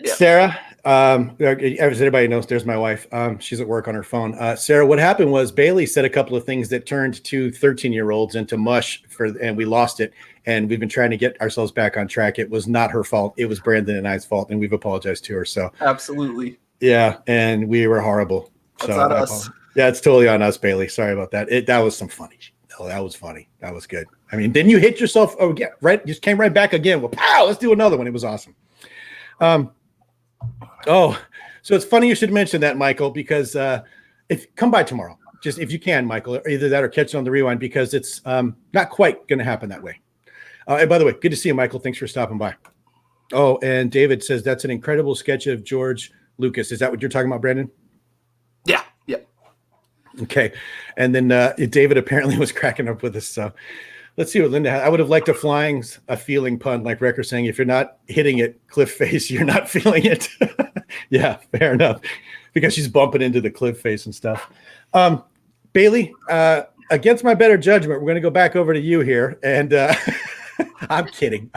Yeah. Sarah, as everybody knows, there's my wife. She's at work on her phone. Sarah, what happened was Bailey said a couple of things that turned two 13-year-olds into mush and we lost it. And we've been trying to get ourselves back on track. It was not her fault. It was Brandon and I's fault, and we've apologized to her. So absolutely. Yeah, and we were horrible. That's on us. Yeah, it's totally on us, Bailey. Sorry about that. That was some funny. Oh, that was funny. That was good. I mean, didn't you hit yourself? Oh, yeah, right. You just came right back again. Well, pow, let's do another one. It was awesome. So it's funny you should mention that, Michael, because if come by tomorrow, just if you can, Michael, either that or catch it on the rewind, because it's not quite going to happen that way. And by the way, good to see you, Michael. Thanks for stopping by. Oh, and David says that's an incredible sketch of George Lucas. Is that what you're talking about, Brandon? Yeah. Okay. And then David apparently was cracking up with us. So let's see what Linda had. I would have liked a feeling pun, like Wrecker saying, if you're not hitting it cliff face, you're not feeling it. Yeah, fair enough. Because she's bumping into the cliff face and stuff. Bailey, against my better judgment, we're going to go back over to you here. And I'm kidding.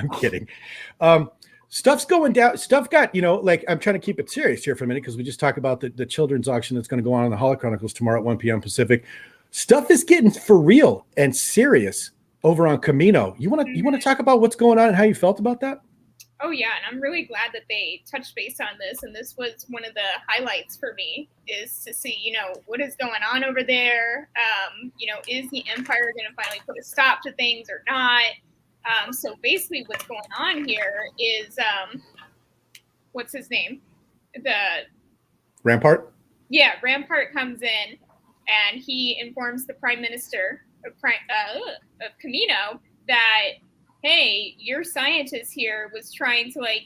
Stuff's going down. Stuff got, like, I'm trying to keep it serious here for a minute because we just talked about the children's auction that's going to go on the Holochronicles tomorrow at 1 p.m. Pacific. Stuff is getting for real and serious over on Commando. You want to talk about what's going on and how you felt about that? Oh yeah, and I'm really glad that they touched base on this. And this was one of the highlights for me, is to see, what is going on over there. Is the Empire going to finally put a stop to things or not? So basically what's going on here is, what's his name? The Rampart? Yeah, Rampart comes in and he informs the Prime Minister of Commando that, hey, your scientist here was trying to, like,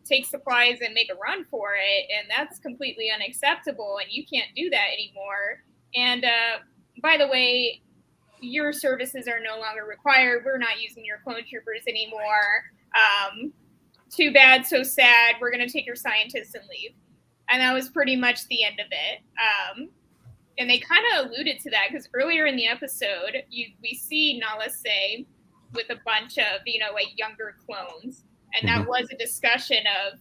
take supplies and make a run for it, and that's completely unacceptable, and you can't do that anymore. And by the way, your services are no longer required. We're not using your clone troopers anymore. Too bad, so sad. We're going to take your scientists and leave. And that was pretty much the end of it. And they kind of alluded to that because earlier in the episode, we see Nala say with a bunch of, like younger clones. And that was a discussion of,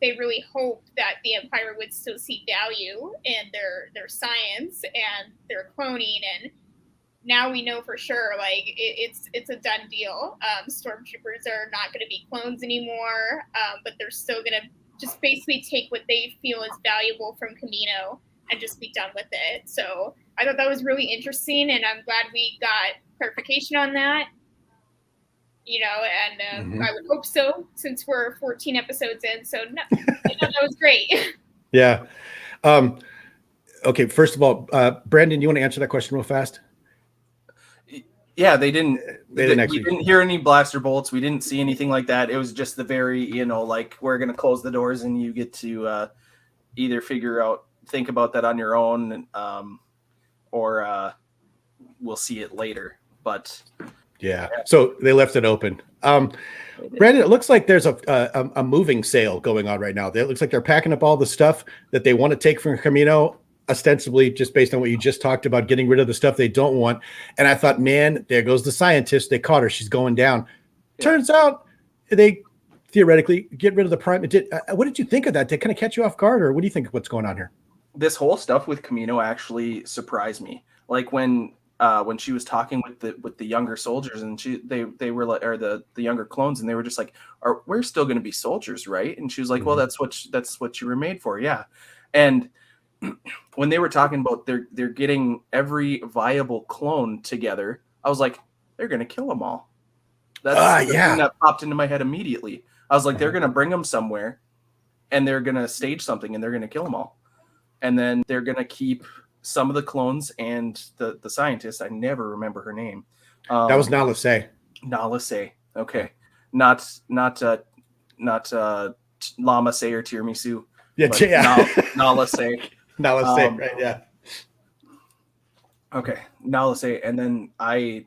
they really hoped that the Empire would still see value in their science and their cloning. And now we know for sure, like, it's a done deal. Stormtroopers are not going to be clones anymore, but they're still going to just basically take what they feel is valuable from Commando and just be done with it. So I thought that was really interesting, and I'm glad we got clarification on that. And I would hope so, since we're 14 episodes in. So no, that was great. Yeah. Okay. First of all, Brandon, you want to answer that question real fast? Yeah, they didn't actually. We didn't hear any blaster bolts. We didn't see anything like that. It was just the very, like, we're going to close the doors and you get to either think about that on your own, or we'll see it later. But yeah, so they left it open. Brandon, it looks like there's a moving sale going on right now. It looks like they're packing up all the stuff that they want to take from Commando, ostensibly just based on what you just talked about, getting rid of the stuff they don't want. And I thought, man, there goes the scientist. They caught her. She's going down. Yeah. Turns out they theoretically get rid of the prime. What did you think of that? Did it kind of catch you off guard, or what do you think of what's going on here? This whole stuff with Commando actually surprised me. Like when she was talking with the younger soldiers, and they were like, or the younger clones, and they were just like, we're still going to be soldiers, right? And she was like, well, that's what you were made for. Yeah. And when they were talking about they're getting every viable clone together, I was like, they're going to kill them all. That's the thing that popped into my head immediately. I was like, they're going to bring them somewhere, and they're going to stage something, and they're going to kill them all. And then they're going to keep some of the clones and the scientist. I never remember her name. That was Nala Se. Nala Se. Okay. Not Lama Se or Tiramisu. Yeah. Nala Se. Nala Se, right, yeah. Okay. Nala Se. And then I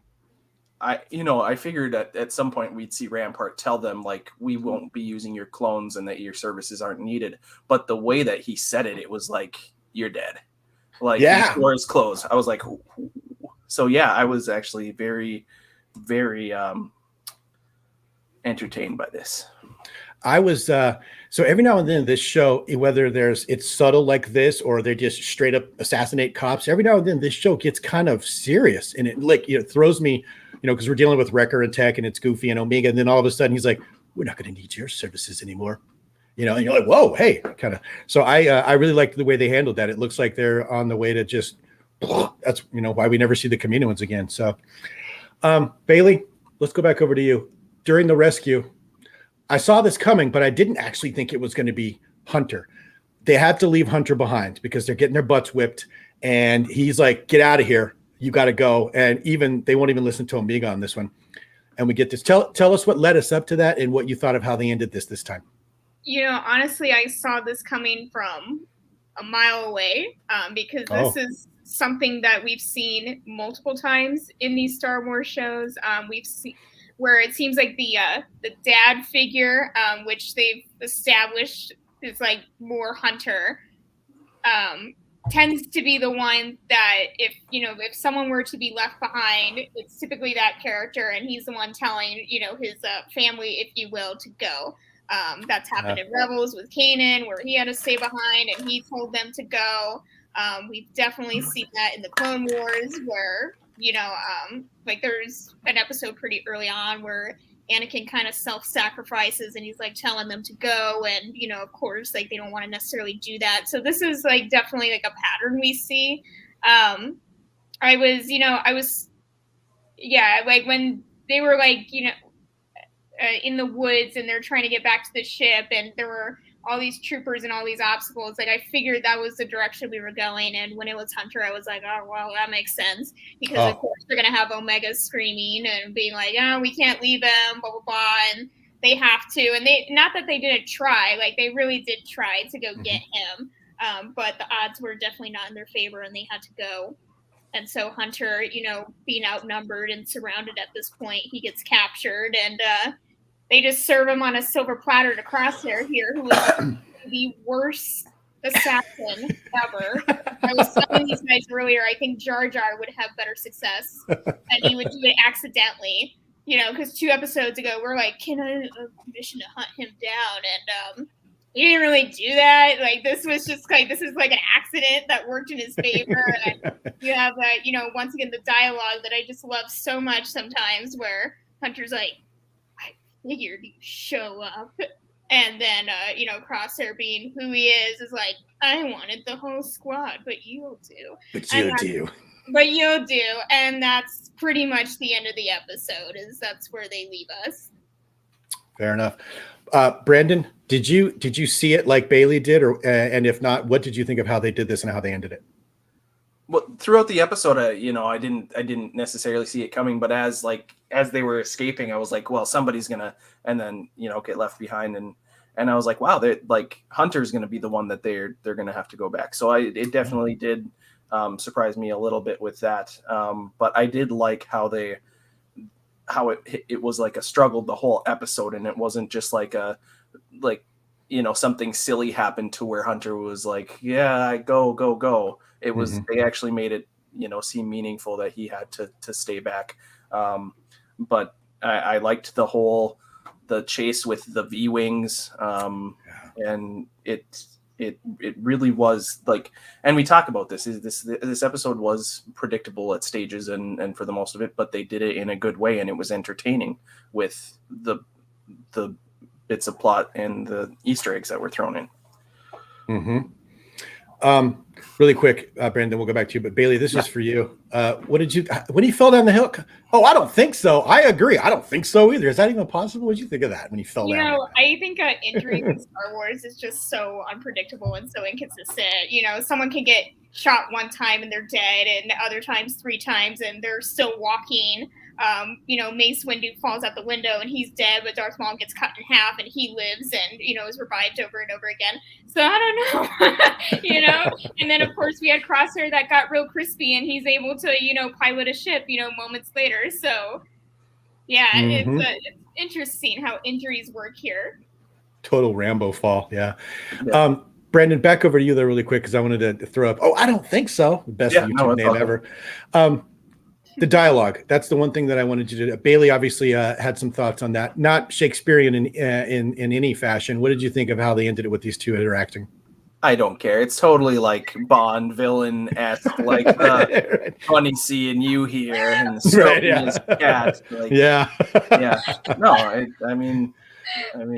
figured at some point we'd see Rampart tell them, like, we won't be using your clones and that your services aren't needed. But the way that he said it was like, you're dead. Like, the door is closed. I was like, ooh. So yeah, I was actually very, very entertained by this. I was so every now and then this show, whether it's subtle like this or they just straight up assassinate cops, every now and then this show gets kind of serious, and it throws me, because we're dealing with Wrecker and Tech, and it's Goofy and Omega, and then all of a sudden he's like, we're not going to need your services anymore. And you're like, whoa, hey, kind of. So I really liked the way they handled that. It looks like they're on the way to just, that's, why we never see the Commandants again. So, Bailey, let's go back over to you. During the rescue, I saw this coming, but I didn't actually think it was going to be Hunter. They had to leave Hunter behind because they're getting their butts whipped. And he's like, get out of here. You got to go. And they won't even listen to Omega on this one. And we get this. Tell us what led us up to that and what you thought of how they ended this time. Honestly, I saw this coming from a mile away, because this is something that we've seen multiple times in these Star Wars shows. We've seen where it seems like the dad figure, which they've established is like more Hunter, tends to be the one that if someone were to be left behind, it's typically that character, and he's the one telling his family, if you will, to go. That's happened in Rebels with Kanan, where he had to stay behind and he told them to go. We've definitely seen that in the Clone Wars, where like there's an episode pretty early on where Anakin kind of self-sacrifices and he's like telling them to go, and of course, like they don't want to necessarily do that. So this is like definitely like a pattern we see. Like when they were like in the woods and they're trying to get back to the ship, and there were all these troopers and all these obstacles. Like I figured that was the direction we were going. And when it was Hunter, I was like, oh, well, that makes sense. Because of course they're going to have Omega screaming and being like, oh, we can't leave him, blah, blah, blah. And they have to. And they, not that they didn't try, like they really did try to go get him. But the odds were definitely not in their favor and they had to go. And so Hunter, you know, being outnumbered and surrounded at this point, he gets captured and, they just serve him on a silver platter to Crosshair here, who was the worst assassin ever. I was telling these guys earlier, I think Jar Jar would have better success, and he would do it accidentally. You know, because 2 episodes ago, we're like, can I permission to hunt him down? And he didn't really do that. Like, this was just like, this is like an accident that worked in his favor. And you have, you know, once again, the dialogue that I just love so much sometimes where Hunter's like, figured you show up, and then you know, Crosshair being who he is like, I wanted the whole squad, but you'll do. But you'll do, and that's pretty much the end of the episode. Is that's where they leave us. Fair enough. Brandon, did you see it like Bailey did, or and if not, what did you think of how they did this and how they ended it? Well, throughout the episode, you know, I didn't necessarily see it coming, but as they were escaping, I was like, well, somebody's gonna, and then, you know, get left behind, and I was like, wow, they like Hunter's gonna be the one that they're gonna have to go back. So it definitely did surprise me a little bit with that, but I did like how it was like a struggle the whole episode, and it wasn't just like you know, something silly happened to where Hunter was like, yeah, go. It was, they actually made it, you know, seem meaningful that he had to stay back. But I liked the chase with the V-Wings. And it really was like, and we talk about this episode was predictable at stages and for the most of it, but they did it in a good way. And it was entertaining with the bits of plot and the Easter eggs that were thrown in. Really quick, Brandon, we'll go back to you, but Bailey, this is for you. What did you, when he fell down the hill? Oh, I don't think so. I agree. I don't think so either. Is that even possible? What did you think of that when he fell down? You know, I think injury in Star Wars is just so unpredictable and so inconsistent. You know, someone can get shot one time and they're dead, and other times 3 times and they're still walking. You know, Mace Windu falls out the window and he's dead, but Darth Maul gets cut in half and he lives and, you know, is revived over and over again. So I don't know, you know. And then, of course, we had Crosshair that got real crispy and he's able to, you know, pilot a ship, you know, moments later. So, yeah, it's interesting how injuries work here. Total Rambo fall, yeah. Brandon, back over to you there really quick because I wanted to throw up. Oh, I don't think so. The best YouTube name ever. The dialogue, that's the one thing that I wanted you to do. Bailey obviously had some thoughts on that. Not Shakespearean in any fashion. What did you think of how they ended it with these two interacting? I don't care. It's totally like Bond villain-esque, like funny seeing you here and stroking his cat. Like, yeah. No, I mean,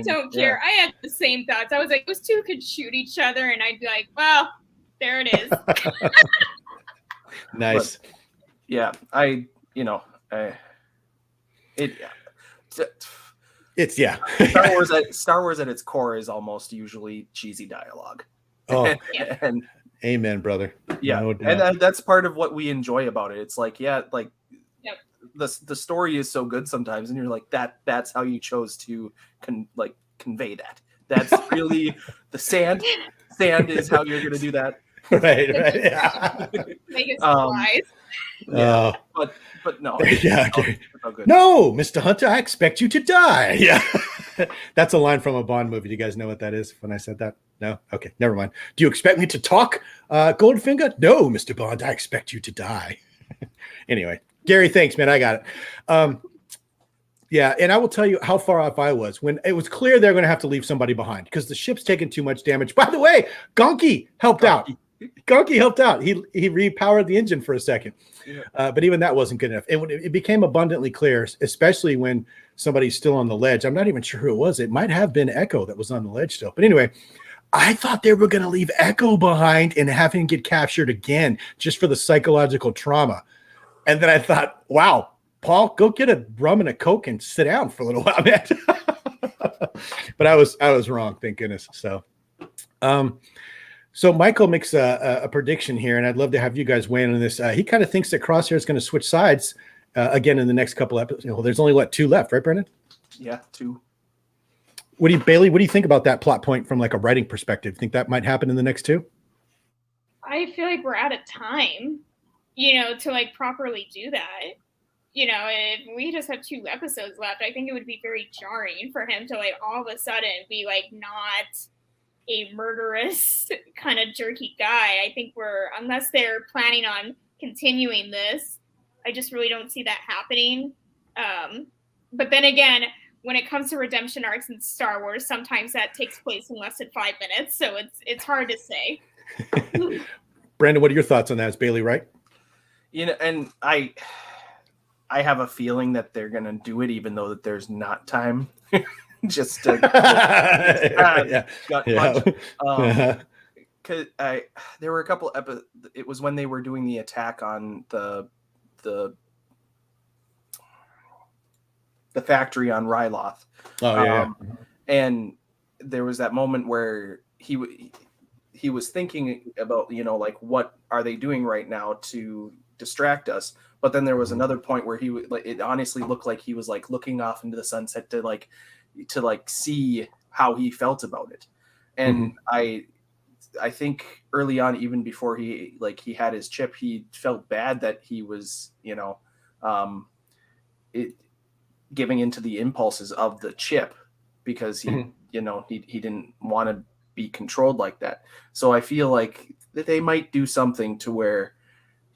don't care. I had the same thoughts. I was like, those two could shoot each other, and I'd be like, well, there it is. Nice. But, yeah, Star Wars at its core is almost usually cheesy dialogue. Oh, and amen, brother. Yeah, no doubt. And that's part of what we enjoy about it. It's like, the story is so good sometimes, and you're like, that's how you chose to convey that. That's really the sand. Sand is how you're going to do that. Right. Yeah. Make it surprise. Yeah, but no. Yeah. Okay. No, Mr. Hunter, I expect you to die. Yeah. That's a line from a Bond movie. Do you guys know what that is when I said that? No? Okay, never mind. Do you expect me to talk, Goldfinger? No, Mr. Bond, I expect you to die. Anyway, Gary, thanks, man. I got it. Yeah, and I will tell you how far off I was when it was clear they're going to have to leave somebody behind because the ship's taking too much damage. By the way, Gonky helped out. Gonky helped out. He repowered the engine for a second. But even that wasn't good enough. It became abundantly clear, especially when somebody's still on the ledge. I'm not even sure who it was. It might have been Echo that was on the ledge still. But anyway, I thought they were going to leave Echo behind and have him get captured again just for the psychological trauma. And then I thought, wow, Paul, go get a rum and a Coke and sit down for a little while, man. But I was wrong, thank goodness. So So Michael makes a prediction here, and I'd love to have you guys weigh in on this. He kind of thinks that Crosshair is going to switch sides again in the next couple episodes. Well, there's only 2 left, right, Brendan? Yeah, 2. Bailey, what do you think about that plot point from like a writing perspective? Think that might happen in the next 2? I feel like we're out of time, to like properly do that. If we just have 2 episodes left, I think it would be very jarring for him to like all of a sudden be like not a murderous kind of jerky guy. I think unless they're planning on continuing this, I just really don't see that happening. But then again, when it comes to redemption arcs in Star Wars, sometimes that takes place in less than 5 minutes. So it's hard to say. Brandon, what are your thoughts on that? Is Bailey right? And I have a feeing that they're going to do it, even though that there's not time. Just to gut punch. Cause there were a couple it was when they were doing the attack on the factory on Ryloth. And there was that moment where he was thinking about, like, what are they doing right now to distract us? But then there was another point where it honestly looked like he was like looking off into the sunset to see how he felt about it. And I think early on, even before he had his chip, he felt bad that he was, giving into the impulses of the chip, because he didn't want to be controlled like that. So I feel like that they might do something to where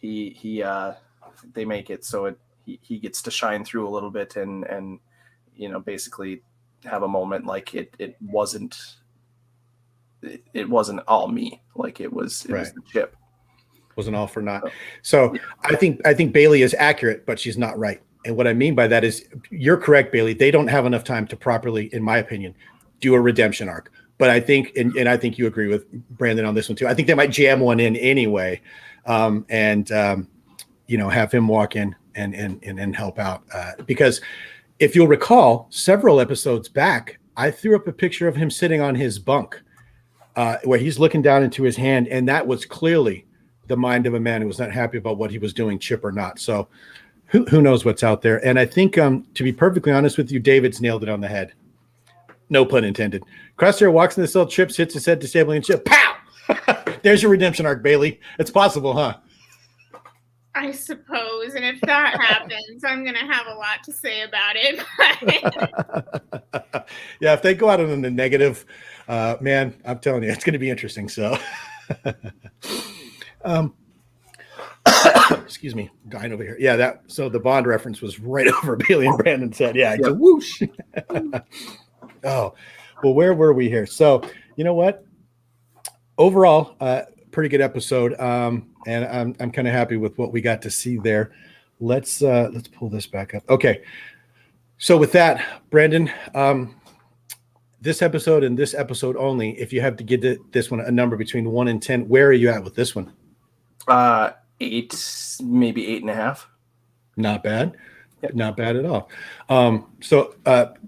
they make it so he gets to shine through a little bit and basically have a moment like it wasn't all me, like it was the chip. Wasn't all for naught. So I think Bailey is accurate, but she's not right. And what I mean by that is, you're correct, Bailey. They don't have enough time to properly, in my opinion, do a redemption arc. But I think, and I think you agree with Brandon on this one too, I think they might jam one in anyway, and have him walk in and help out. Because if you'll recall, several episodes back, I threw up a picture of him sitting on his bunk, where he's looking down into his hand, and that was clearly the mind of a man who was not happy about what he was doing, chip or not. So who knows what's out there. And I think, to be perfectly honest with you, David's nailed it on the head. No pun intended. Crosshair walks in the cell, Chips hits his head, disabling chip. Pow! There's your redemption arc, Bailey. It's possible, huh? I suppose. And if that happens, I'm going to have a lot to say about it. Yeah, if they go out on the negative, man, I'm telling you, it's going to be interesting. So, excuse me, dying over here. Yeah, so the Bond reference was right over Bailey and Brandon's head. Yeah, it's a whoosh. Oh, well, where were we here? So, you know what? Overall, pretty good episode. And I'm kind of happy with what we got to see there. Let's pull this back up. Okay. So with that, Brandon, this episode and this episode only, if you have to give this one a number between 1 and 10, where are you at with this one? 8, maybe 8.5. Not bad. Yep. Not bad at all. So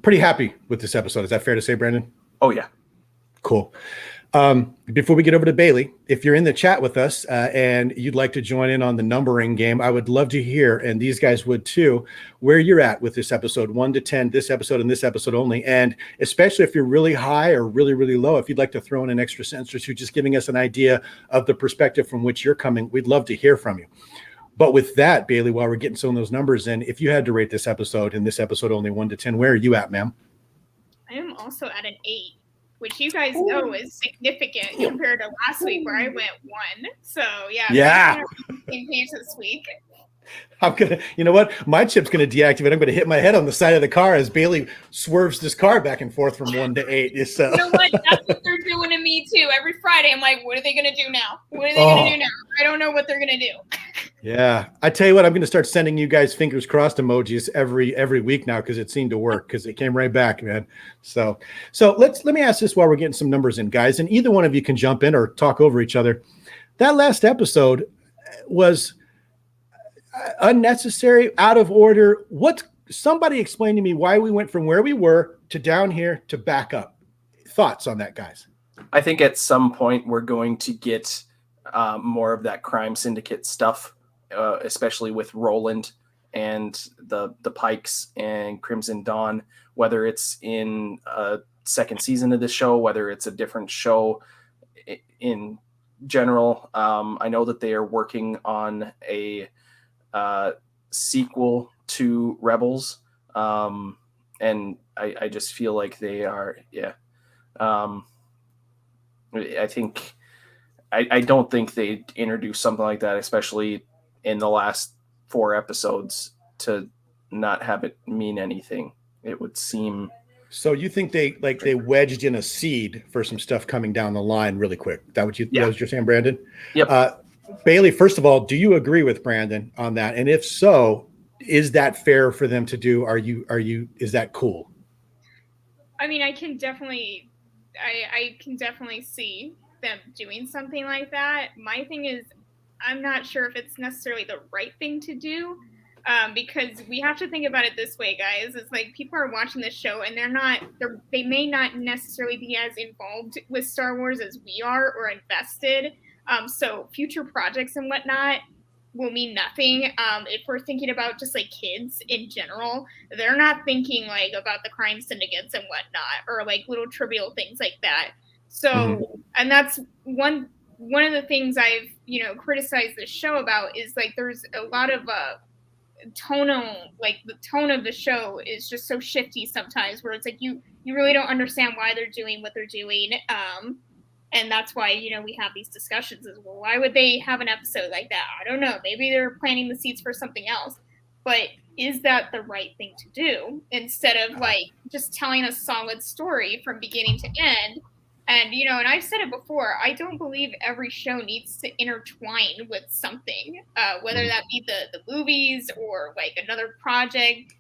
pretty happy with this episode. Is that fair to say, Brandon? Oh, yeah. Cool. Before we get over to Bailey, if you're in the chat with us and you'd like to join in on the numbering game, I would love to hear, and these guys would too, where you're at with this episode, 1 to 10, this episode and this episode only. And especially if you're really high or really, really low, if you'd like to throw in an extra sentence or two, just giving us an idea of the perspective from which you're coming, we'd love to hear from you. But with that, Bailey, while we're getting some of those numbers in, if you had to rate this episode and this episode only 1 to 10, where are you at, ma'am? I am also at an 8. Which you guys know is significant compared to last week where I went 1. So yeah. Same page this week. I'm gonna, you know what? My chip's gonna deactivate. I'm gonna hit my head on the side of the car as Bailey swerves this car back and forth from 1 to 8. So you know what? That's what they're doing to me too. Every Friday, I'm like, what are they gonna do now? What are they gonna do now? I don't know what they're gonna do. Yeah, I tell you what, I'm going to start sending you guys fingers crossed emojis every week now because it seemed to work because it came right back, man. So let me ask this while we're getting some numbers in, guys, and either one of you can jump in or talk over each other. That last episode was unnecessary, out of order. Somebody explain to me why we went from where we were to down here to back up. Thoughts on that, guys? I think at some point we're going to get more of that crime syndicate stuff, especially with Roland and the Pikes and Crimson Dawn, whether it's in a second season of the show, whether it's a different show in general. I know that they are working on a sequel to Rebels, and I just feel like they are, I don't think they introduced something like that, especially in the last 4 episodes, to not have it mean anything. It would seem. So you think they wedged in a seed for some stuff coming down the line really quick? That what you're saying, Brandon? Yep. Bailey, first of all, do you agree with Brandon on that? And if so, is that fair for them to do? Is that cool? I mean, I can definitely see them doing something like that. My thing is, I'm not sure if it's necessarily the right thing to do, because we have to think about it this way, guys. It's like people are watching this show and they may not necessarily be as involved with Star Wars as we are or invested. So future projects and whatnot will mean nothing. If we're thinking about just like kids in general, they're not thinking like about the crime syndicates and whatnot, or like little trivial things like that. So, and that's one of the things I've, criticized this show about is like, there's a lot of, tonal, like the tone of the show is just so shifty sometimes, where it's like, you really don't understand why they're doing what they're doing. And that's why, we have these discussions as well. Why would they have an episode like that? I don't know. Maybe they're planting the seeds for something else. But is that the right thing to do? Instead of like just telling a solid story from beginning to end. And, and I've said it before, I don't believe every show needs to intertwine with something, whether that be the movies or like another project.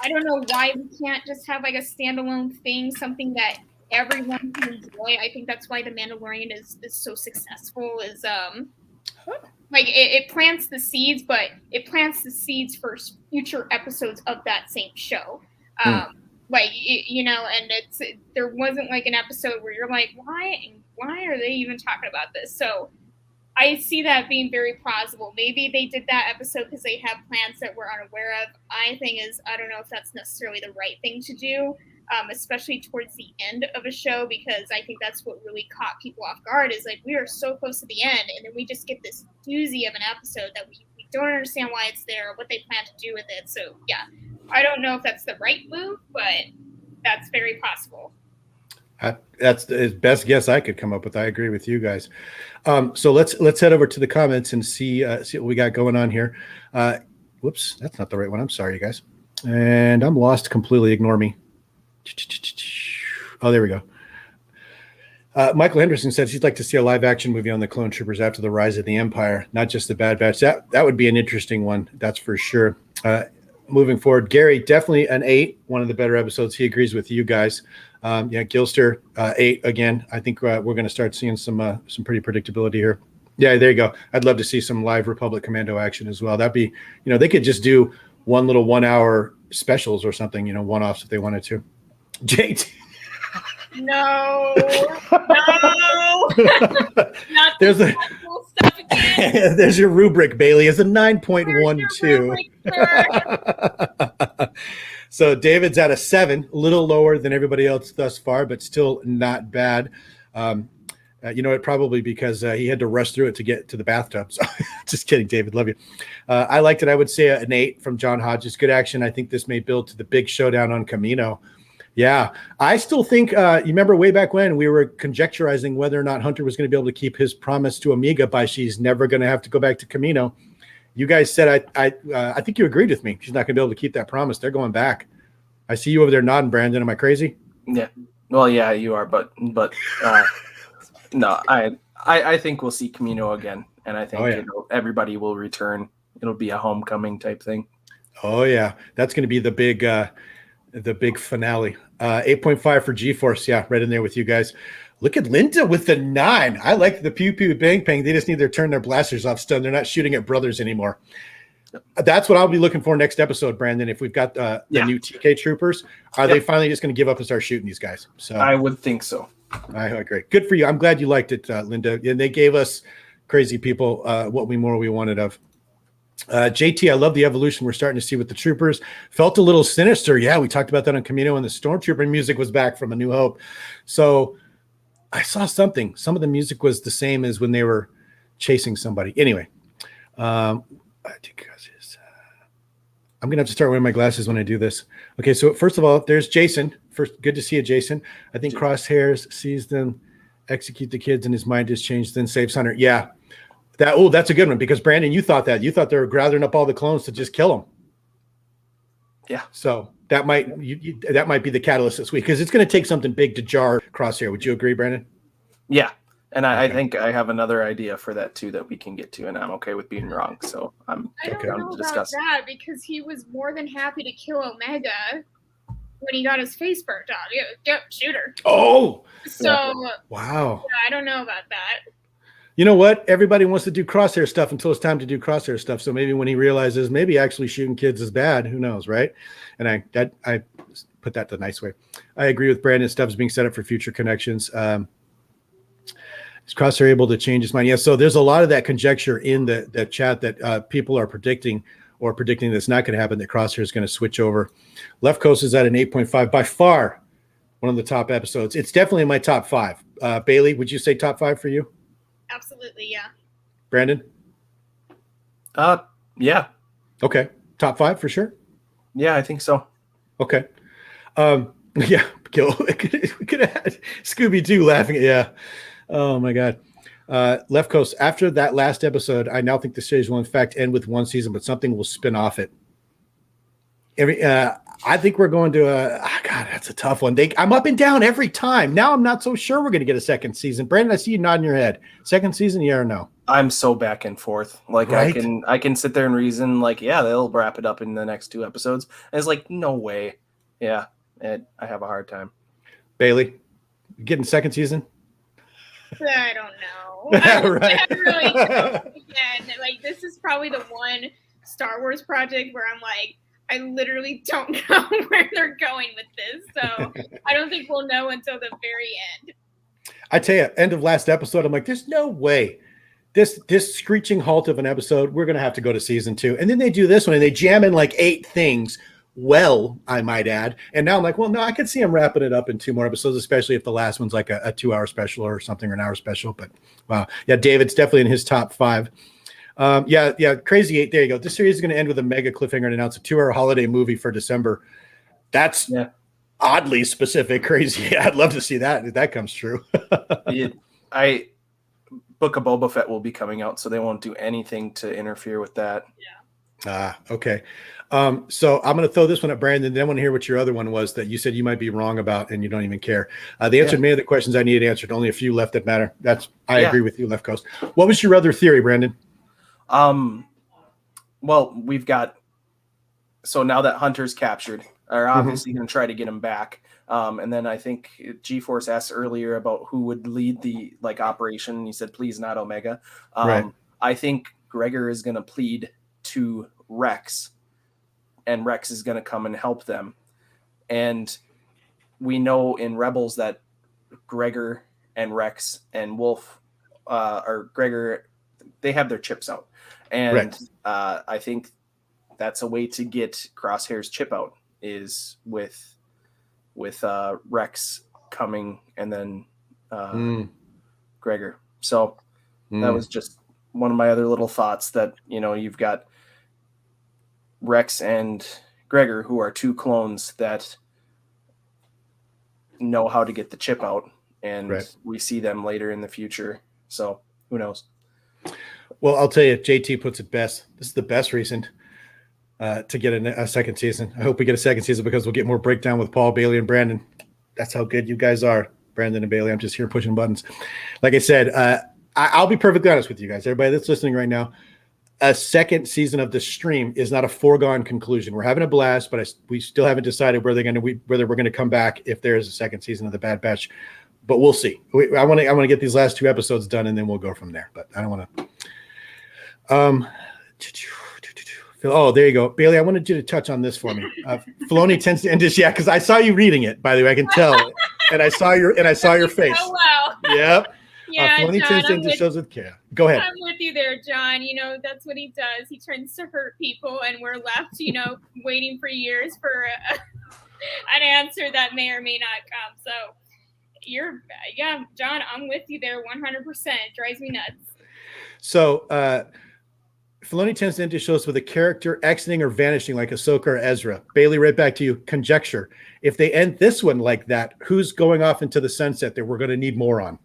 I don't know why we can't just have like a standalone thing, something that everyone can enjoy. I think that's why The Mandalorian is so successful, is like it plants the seeds, but it plants the seeds for future episodes of that same show. Like, and there wasn't like an episode where you're like, why are they even talking about this? So I see that being very plausible. Maybe they did that episode because they have plans that we're unaware of. I don't know if that's necessarily the right thing to do, especially towards the end of a show, because I think that's what really caught people off guard, is like, we are so close to the end, and then we just get this doozy of an episode that we don't understand why it's there or what they plan to do with it. So yeah, I don't know if that's the right move, but that's very possible. That's the best guess I could come up with. I agree with you guys. So let's head over to the comments and see what we got going on here. Whoops, that's not the right one. I'm sorry, you guys. And I'm lost completely. Ignore me. Oh, there we go. Michael Henderson says he'd like to see a live action movie on the Clone Troopers after the rise of the Empire, not just the Bad Batch. That would be an interesting one. That's for sure. Moving forward, Gary, definitely an 8, one of the better episodes. He agrees with you guys. Gilster, 8 again. I think we're going to start seeing some pretty predictability here. Yeah, there you go. I'd love to see some live Republic Commando action as well. That'd be, they could just do one little 1-hour specials or something, one-offs if they wanted to. JT. No. There's there's your rubric, Bailey. It's a 9.12. So David's at a 7, a little lower than everybody else thus far, but still not bad. It probably because he had to rush through it to get to the bathtub. So just kidding, David. Love you. I liked it. I would say an 8 from John Hodges. Good action. I think this may build to the big showdown on Camino. Yeah, I still think, you remember way back when we were conjecturizing whether or not Hunter was going to be able to keep his promise to Amiga by she's never going to have to go back to Camino. You guys said, I think you agreed with me. She's not going to be able to keep that promise. They're going back. I see you over there nodding, Brandon. Am I crazy? Yeah. Well, yeah, you are. But no, I think we'll see Camino again. And I think everybody will return. It'll be a homecoming type thing. Oh, yeah. That's going to be the big finale. 8.5 for GeForce. Yeah, right in there with you guys. Look at Linda with the 9. I like the pew pew bang bang. They just need to turn their blasters off stun. They're not shooting at brothers anymore. That's what I'll be looking for next episode, Brandon. If we've got the new TK troopers, are they finally just going to give up and start shooting these guys? So I would think so. I agree. Good for you. I'm glad you liked it, Linda. And they gave us crazy people what we wanted of. JT, I love the evolution we're starting to see with the troopers. Felt a little sinister. Yeah, we talked about that on Commando, and the stormtrooper music was back from A New Hope. So I saw something. Some of the music was the same as when they were chasing somebody. Anyway, I'm going to have to start wearing my glasses when I do this. Okay, so first of all, there's Jason. First, good to see you, Jason. I think Crosshairs sees them execute the kids and his mind has changed, then saves Hunter. Yeah, that's a good one because, Brandon, you thought that. You thought they were gathering up all the clones to just kill them. Yeah. So that might that might be the catalyst this week because it's going to take something big to jar Crosshair. Would you agree, Brandon? Yeah. And I think I have another idea for that too that we can get to, and I'm okay with being wrong. So I don't know about that because he was more than happy to kill Omega when he got his face burnt off. Yeah, shoot her. Oh, so wow. Yeah, I don't know about that. You know what? Everybody wants to do Crosshair stuff until it's time to do Crosshair stuff. So maybe when he realizes maybe actually shooting kids is bad, who knows, right? And I put that the nice way. I agree with Brandon. Stuff's being set up for future connections. Is Crosshair able to change his mind? Yeah, so there's a lot of that conjecture in the chat that people are predicting that's not going to happen, that Crosshair is going to switch over. Left Coast is at an 8.5, by far one of the top episodes. It's definitely in my top 5. Bailey, would you say top 5 for you? Absolutely, yeah. Brandon? Yeah. Okay. Top 5 for sure? Yeah, I think so. Okay. Yeah, Gil, we could have had Scooby-Doo laughing at, yeah. Oh my God. Left Coast, after that last episode, I now think the series will in fact end with one season, but something will spin off it. I think we're going to God, that's a tough one. I'm up and down every time. Now I'm not so sure we're going to get a second season. Brandon, I see you nodding your head. Second season, yeah or no? I'm so back and forth. Like, right? I can sit there and reason like, yeah, they'll wrap it up in the next 2 episodes. And it's like, no way. Yeah, I have a hard time. Bailey, getting second season? I don't know. Right. I really don't. Again, like, this is probably the one Star Wars project where I'm like, I literally don't know where they're going with this. So I don't think we'll know until the very end. I tell you, end of last episode, I'm like, there's no way. This screeching halt of an episode, we're going to have to go to season 2. And then they do this one and they jam in like 8 things. Well, I might add. And now I'm like, well, no, I could see him wrapping it up in 2 more episodes, especially if the last one's like a 2-hour special or something, or an hour special. But wow. Yeah, David's definitely in his top 5. Yeah, Crazy 8. There you go. This series is going to end with a mega cliffhanger and announce a 2-hour holiday movie for December. That's oddly specific. Crazy. I'd love to see that if that comes true. Book of Boba Fett will be coming out, so they won't do anything to interfere with that. Yeah. Okay. So I'm going to throw this one at Brandon. Then I want to hear what your other one was that you said you might be wrong about and you don't even care. They answered many of the questions I needed answered. Only a few left that matter. I agree with you, Left Coast. What was your other theory, Brandon? Well, we've got, so now that Hunter's captured, are obviously going to try to get him back. And then I think G-Force asked earlier about who would lead the operation. He said, please, not Omega. Right. I think Gregor is going to plead to Rex, and Rex is going to come and help them. And we know in Rebels that Gregor and Rex and Wolf, or Gregor, they have their chips out. And I think that's a way to get Crosshair's chip out, is with Rex coming and then Gregor. So that was just one of my other little thoughts, that, you've got Rex and Gregor, who are 2 clones that know how to get the chip out, and we see them later in the future. So who knows? Well, I'll tell you, JT puts it best. This is the best reason to get a second season. I hope we get a second season because we'll get more breakdown with Paul, Bailey, and Brandon. That's how good you guys are, Brandon and Bailey. I'm just here pushing buttons. Like I said, I'll be perfectly honest with you guys. Everybody that's listening right now, a second season of the stream is not a foregone conclusion. We're having a blast, but we still haven't decided whether we're going to come back if there is a second season of the Bad Batch. But we'll see. I want to get these last 2 episodes done, and then we'll go from there. But I don't want to. Oh, there you go, Bailey. I wanted you to touch on this for me. Filoni tends to end this, because I saw you reading it. By the way, I can tell. And I saw your face. Oh wow. Yep. Yeah, Filoni John, turns into shows with care. Go ahead. I'm with you there, John. You know, that's what he does. He tends to hurt people, and we're left, you know, waiting for years for an answer that may or may not come. So yeah, John, I'm with you there 100%. It drives me nuts. So Filoni tends to end shows with a character exiting or vanishing like Ahsoka or Ezra. Bailey, right back to you. Conjecture. If they end this one like that, who's going off into the sunset that we're going to need more on?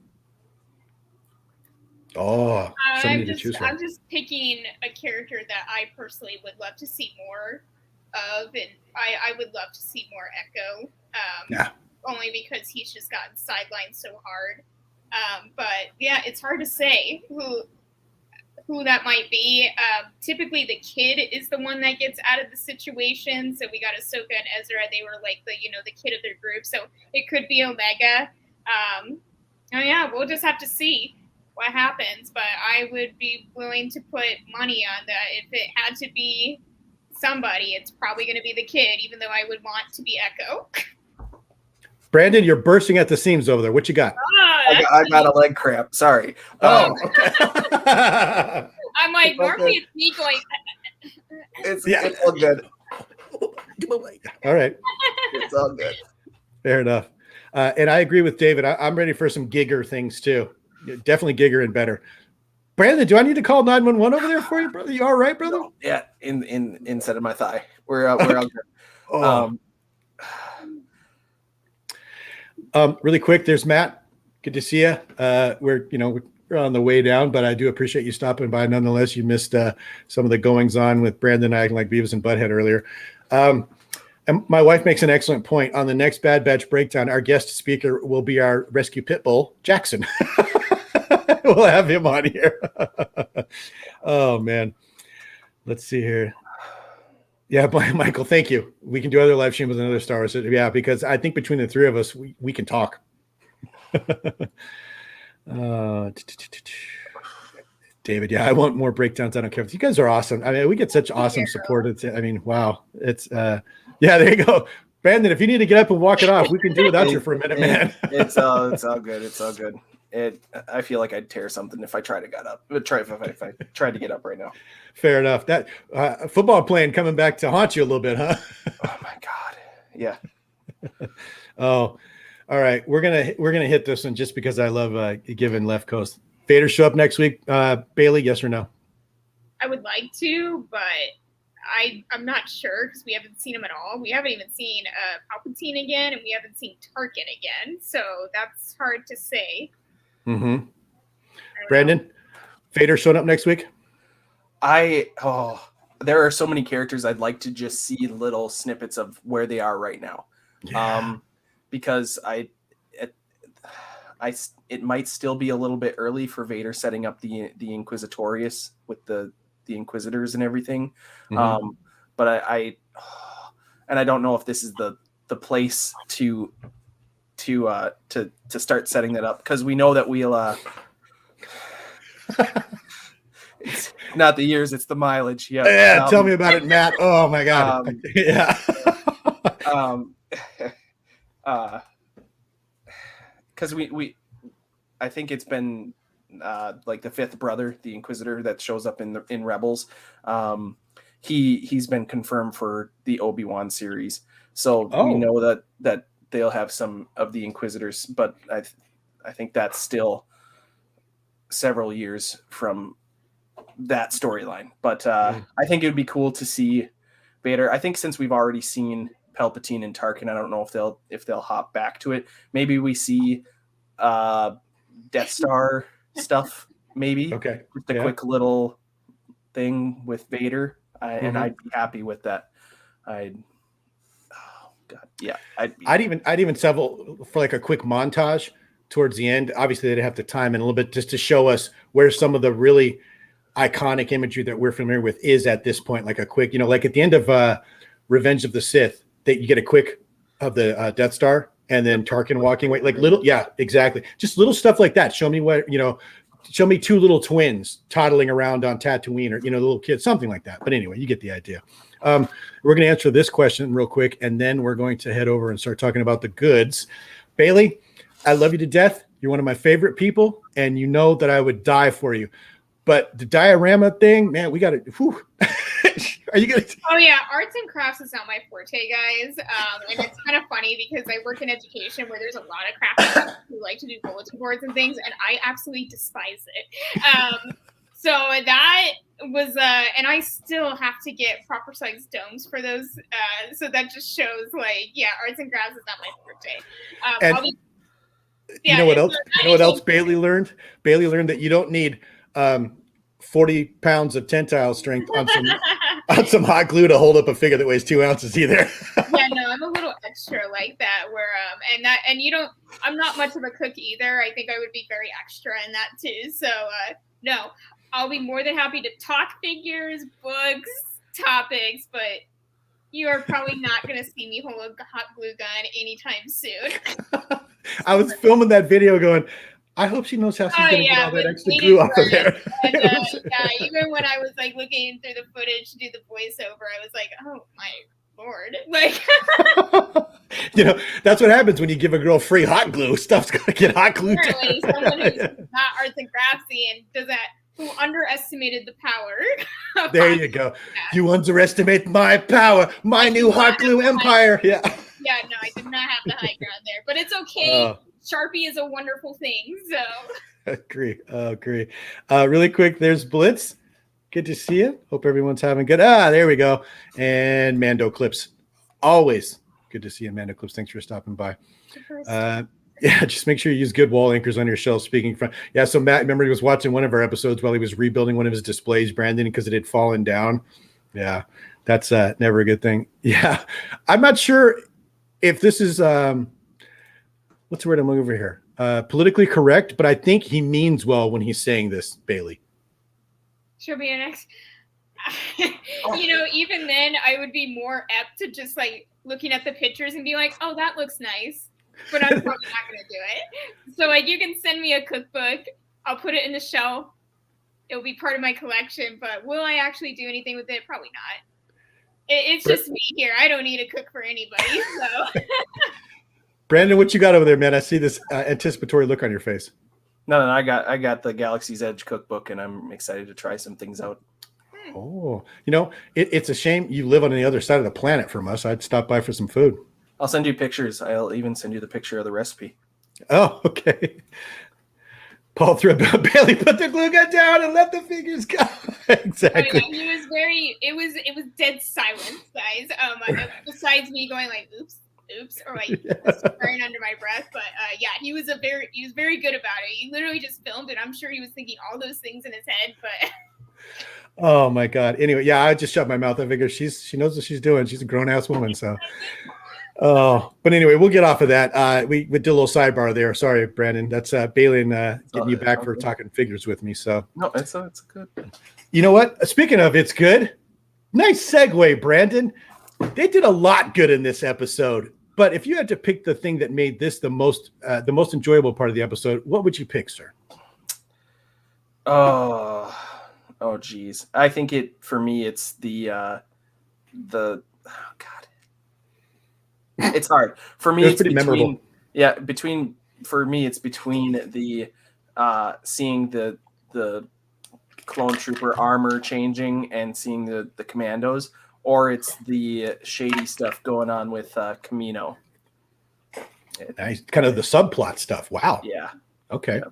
Oh, I'm just picking a character that I personally would love to see more of, and I would love to see more Echo. Only because he's just gotten sidelined so hard. But yeah, it's hard to say who that might be. Typically, the kid is the one that gets out of the situation. So we got Ahsoka and Ezra; they were like the kid of their group. So it could be Omega. Yeah, we'll just have to see what happens, but I would be willing to put money on that. If it had to be somebody, it's probably going to be the kid, even though I would want to be Echo. Brandon, you're bursting at the seams over there. What you got? I got a leg cramp. Sorry. Oh, okay. I'm like, normally it's me going. It's all good. All right. It's all good. Fair enough. And I agree with David. I'm ready for some Giger things too. Definitely Giger and better. Brandon, do I need to call 911 over there for you, brother? You all right, brother? Yeah, inside of my thigh. We're all good. Really quick, there's Matt. Good to see you. We're on the way down, but I do appreciate you stopping by nonetheless. You missed some of the goings on with Brandon acting like Beavis and Butthead earlier. And my wife makes an excellent point. On the next Bad Batch breakdown, our guest speaker will be our rescue pit bull, Jackson. We'll have him on here. Oh, man. Let's see here. Yeah, Michael, thank you. We can do other live streams with another Star Wars. Yeah, because I think between the three of us, we can talk. David, yeah, I want more breakdowns. I don't care. You guys are awesome. I mean, we get such awesome support. Wow. It's yeah, there you go. Brandon, if you need to get up and walk it off, we can do without you for a minute, man. It's all good. It's all good. I feel like I'd tear something if I tried to get up. If I tried to get up right now. Fair enough. That football playing coming back to haunt you a little bit, huh? Oh my God. Yeah. Oh, all right. We're gonna hit this one just because I love giving Left Coast. Vader show up next week. Bailey, yes or no? I would like to, but I'm not sure because we haven't seen him at all. We haven't even seen Palpatine again, and we haven't seen Tarkin again. So that's hard to say. Mm-hmm. Brandon, Vader showing up next week? There are so many characters I'd like to just see little snippets of where they are right now. Yeah. Because it might still be a little bit early for Vader setting up the Inquisitorius with the Inquisitors and everything. Mm-hmm. But I don't know if this is the place to start setting that up, because we know that we'll it's not the years, it's the mileage. Yeah. Tell me about it, Matt. Oh my God. Yeah. Because I think it's been like the fifth brother, the Inquisitor that shows up in Rebels. He's been confirmed for the Obi-Wan series, so we know that they'll have some of the Inquisitors, but I think that's still several years from that storyline. But I think it would be cool to see Vader. I think since we've already seen Palpatine and Tarkin, I don't know if they'll hop back to it. Maybe we see Death Star stuff. Maybe just a quick little thing with Vader, and I'd be happy with that. I'd even settle for like a quick montage towards the end. Obviously, they'd have to time in a little bit just to show us where some of the really iconic imagery that we're familiar with is at this point. Like a quick, like at the end of Revenge of the Sith, that you get a quick of the Death Star and then Tarkin walking away, like little, yeah, exactly. Just little stuff like that. Show me show me two little twins toddling around on Tatooine, or little kids, something like that. But anyway, you get the idea. We're going to answer this question real quick, and then we're going to head over and start talking about the goods. Bailey, I love you to death. You're one of my favorite people, and you know that I would die for you. But the diorama thing, man, we got to. Are you gonna? Oh yeah, arts and crafts is not my forte, guys. And it's kind of funny because I work in education where there's a lot of crafty who like to do bulletin boards and things, and I absolutely despise it. So that was, and I still have to get proper size domes for those. So that just shows, like, yeah, arts and crafts is not my forte. You know what else? You know what else Bailey learned? Bailey learned that you don't need 40 pounds of tensile strength on some hot glue to hold up a figure that weighs 2 ounces either. Yeah, no, I'm a little extra like that. Where and you don't. I'm not much of a cook either. I think I would be very extra in that too. So no, I'll be more than happy to talk figures, books, topics, but you are probably not going to see me hold a hot glue gun anytime soon. I was filming that video going, I hope she knows how she's going to get all that extra glue off of there. And, even when I was like looking through the footage to do the voiceover, I was like, oh my Lord. Like, you know, that's what happens when you give a girl free hot glue. Stuff's going to get hot glued down. Someone who's not arts and craftsy and does that, who underestimated the power. There you go. You underestimate my power, my new hot glue empire. Yeah. Yeah, no, I did not have the high ground there, but it's okay. Sharpie is a wonderful thing. So agree. Really quick, there's Blitz. Good to see you. Hope everyone's having good. There we go. And Mando Clips. Always good to see you, Mando Clips. Thanks for stopping by. Yeah, just make sure you use good wall anchors on your shelf. Speaking from, yeah. So Matt, remember he was watching one of our episodes while he was rebuilding one of his displays, Brandon, because it had fallen down. Yeah, that's never a good thing. Yeah, I'm not sure if this is what's the word I'm looking over here? Politically correct, but I think he means well when he's saying this, Bailey. She'll be an ex. You know, even then, I would be more apt to just like looking at the pictures and be like, "Oh, that looks nice." But I'm probably not going to do it. So, like, you can send me a cookbook. I'll put it in the shelf. It'll be part of my collection. But will I actually do anything with it? Probably not. It's just me here. I don't need to cook for anybody. So, Brandon, what you got over there, man? I see this anticipatory look on your face. No, I got the Galaxy's Edge cookbook, and I'm excited to try some things out. Oh, you know, it's a shame you live on the other side of the planet from us. I'd stop by for some food. I'll send you pictures. I'll even send you the picture of the recipe. Oh, okay. Paul threw Bailey, put the glue gun down and let the figures go. Exactly. Oh, yeah, it was dead silence, guys. Besides me going like, oops, or like swearing under my breath. But yeah, he was very good about it. He literally just filmed it. I'm sure he was thinking all those things in his head, but oh my God. Anyway, yeah, I just shut my mouth. I figure she knows what she's doing. She's a grown ass woman, so. Oh, but anyway, we'll get off of that. We did a little sidebar there. Sorry, Brandon. That's Bailey and getting you back for talking figures with me. So no, it's good. You know what? Speaking of, it's good. Nice segue, Brandon. They did a lot good in this episode. But if you had to pick the thing that made this the most enjoyable part of the episode, what would you pick, sir? Oh, geez. I think for me, it's the oh God. It's hard for me. It's pretty memorable. Yeah, for me, it's between the seeing the clone trooper armor changing and seeing the commandos, or it's the shady stuff going on with Commando. Nice, kind of the subplot stuff. Wow. Yeah. Okay. Yeah.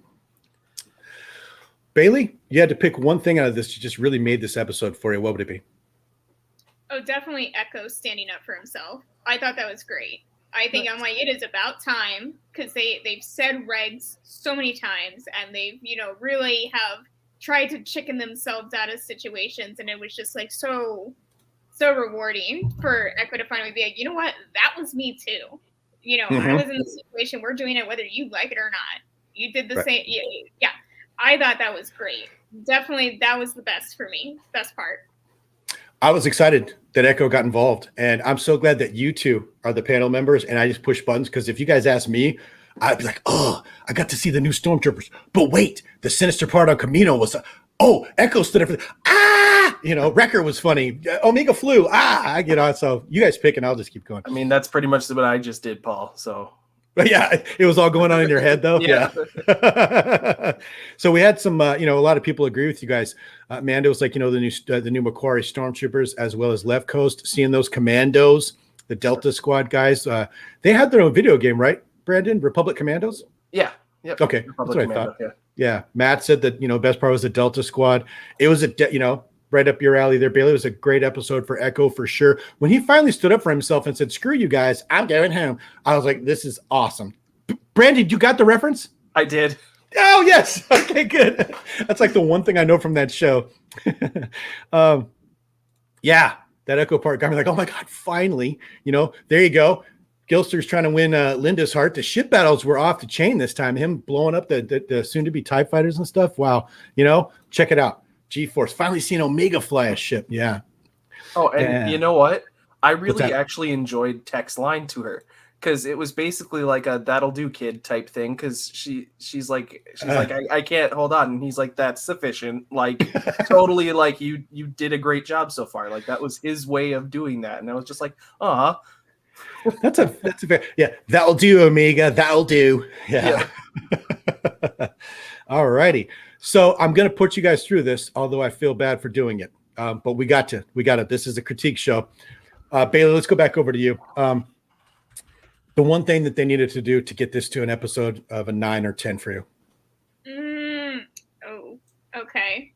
Bailey, you had to pick one thing out of this that just really made this episode for you. What would it be? Oh, definitely Echo standing up for himself. I thought that was great. I think I'm like, it is about time, because they've said regs so many times, and they've, really have tried to chicken themselves out of situations, and it was just like so rewarding for Echo to finally be like, you know what, that was me too. I was in the situation. We're doing it whether you like it or not. You did the same. Yeah. I thought that was great. Definitely, that was the best for me. Best part. I was excited that Echo got involved, and I'm so glad that you two are the panel members, and I just push buttons, because if you guys ask me, I'd be like, oh, I got to see the new Stormtroopers. But wait, the sinister part on Commando was, Echo stood up for Wrecker was funny. Omega flew. So you guys pick, and I'll just keep going. I mean, that's pretty much what I just did, Paul. So But yeah, it was all going on in your head though. Yeah. So we had some, a lot of people agree with you guys. Mando was like, the new Macquarie Stormtroopers, as well as Left Coast, seeing those Commandos, the Delta Squad guys. They had their own video game, right, Brandon? Republic Commandos? Yeah. Yep. Okay. Republic That's what Commando, I thought. Yeah. Matt said that, best part was the Delta Squad. It was right up your alley there, Bailey. It was a great episode for Echo for sure. When he finally stood up for himself and said, screw you guys, I'm going home, I was like, this is awesome. Brandon, you got the reference? I did. Oh, yes. Okay, good. That's like the one thing I know from that show. Yeah, that Echo part got me like, oh my God, finally, there you go. Gilster's trying to win Linda's heart. The ship battles were off the chain this time. Him blowing up the soon-to-be TIE fighters and stuff. Wow. Check it out. G-Force. Finally seen Omega fly a ship. Yeah. Oh, and you know what? I really that? actually enjoyed Tech's line to her, because it was basically like a "that'll do, kid" type thing. Because she's like I can't hold on, and he's like, that's sufficient. Like totally, like you did a great job so far. Like that was his way of doing that, and I was just like, That's a fair, yeah. That'll do, Omega. That'll do. Yeah. All righty. So I'm going to put you guys through this, although I feel bad for doing it. But we got to. This is a critique show. Bailey, let's go back over to you. The one thing that they needed to do to get this to an episode of a 9 or 10 for you. Oh, okay.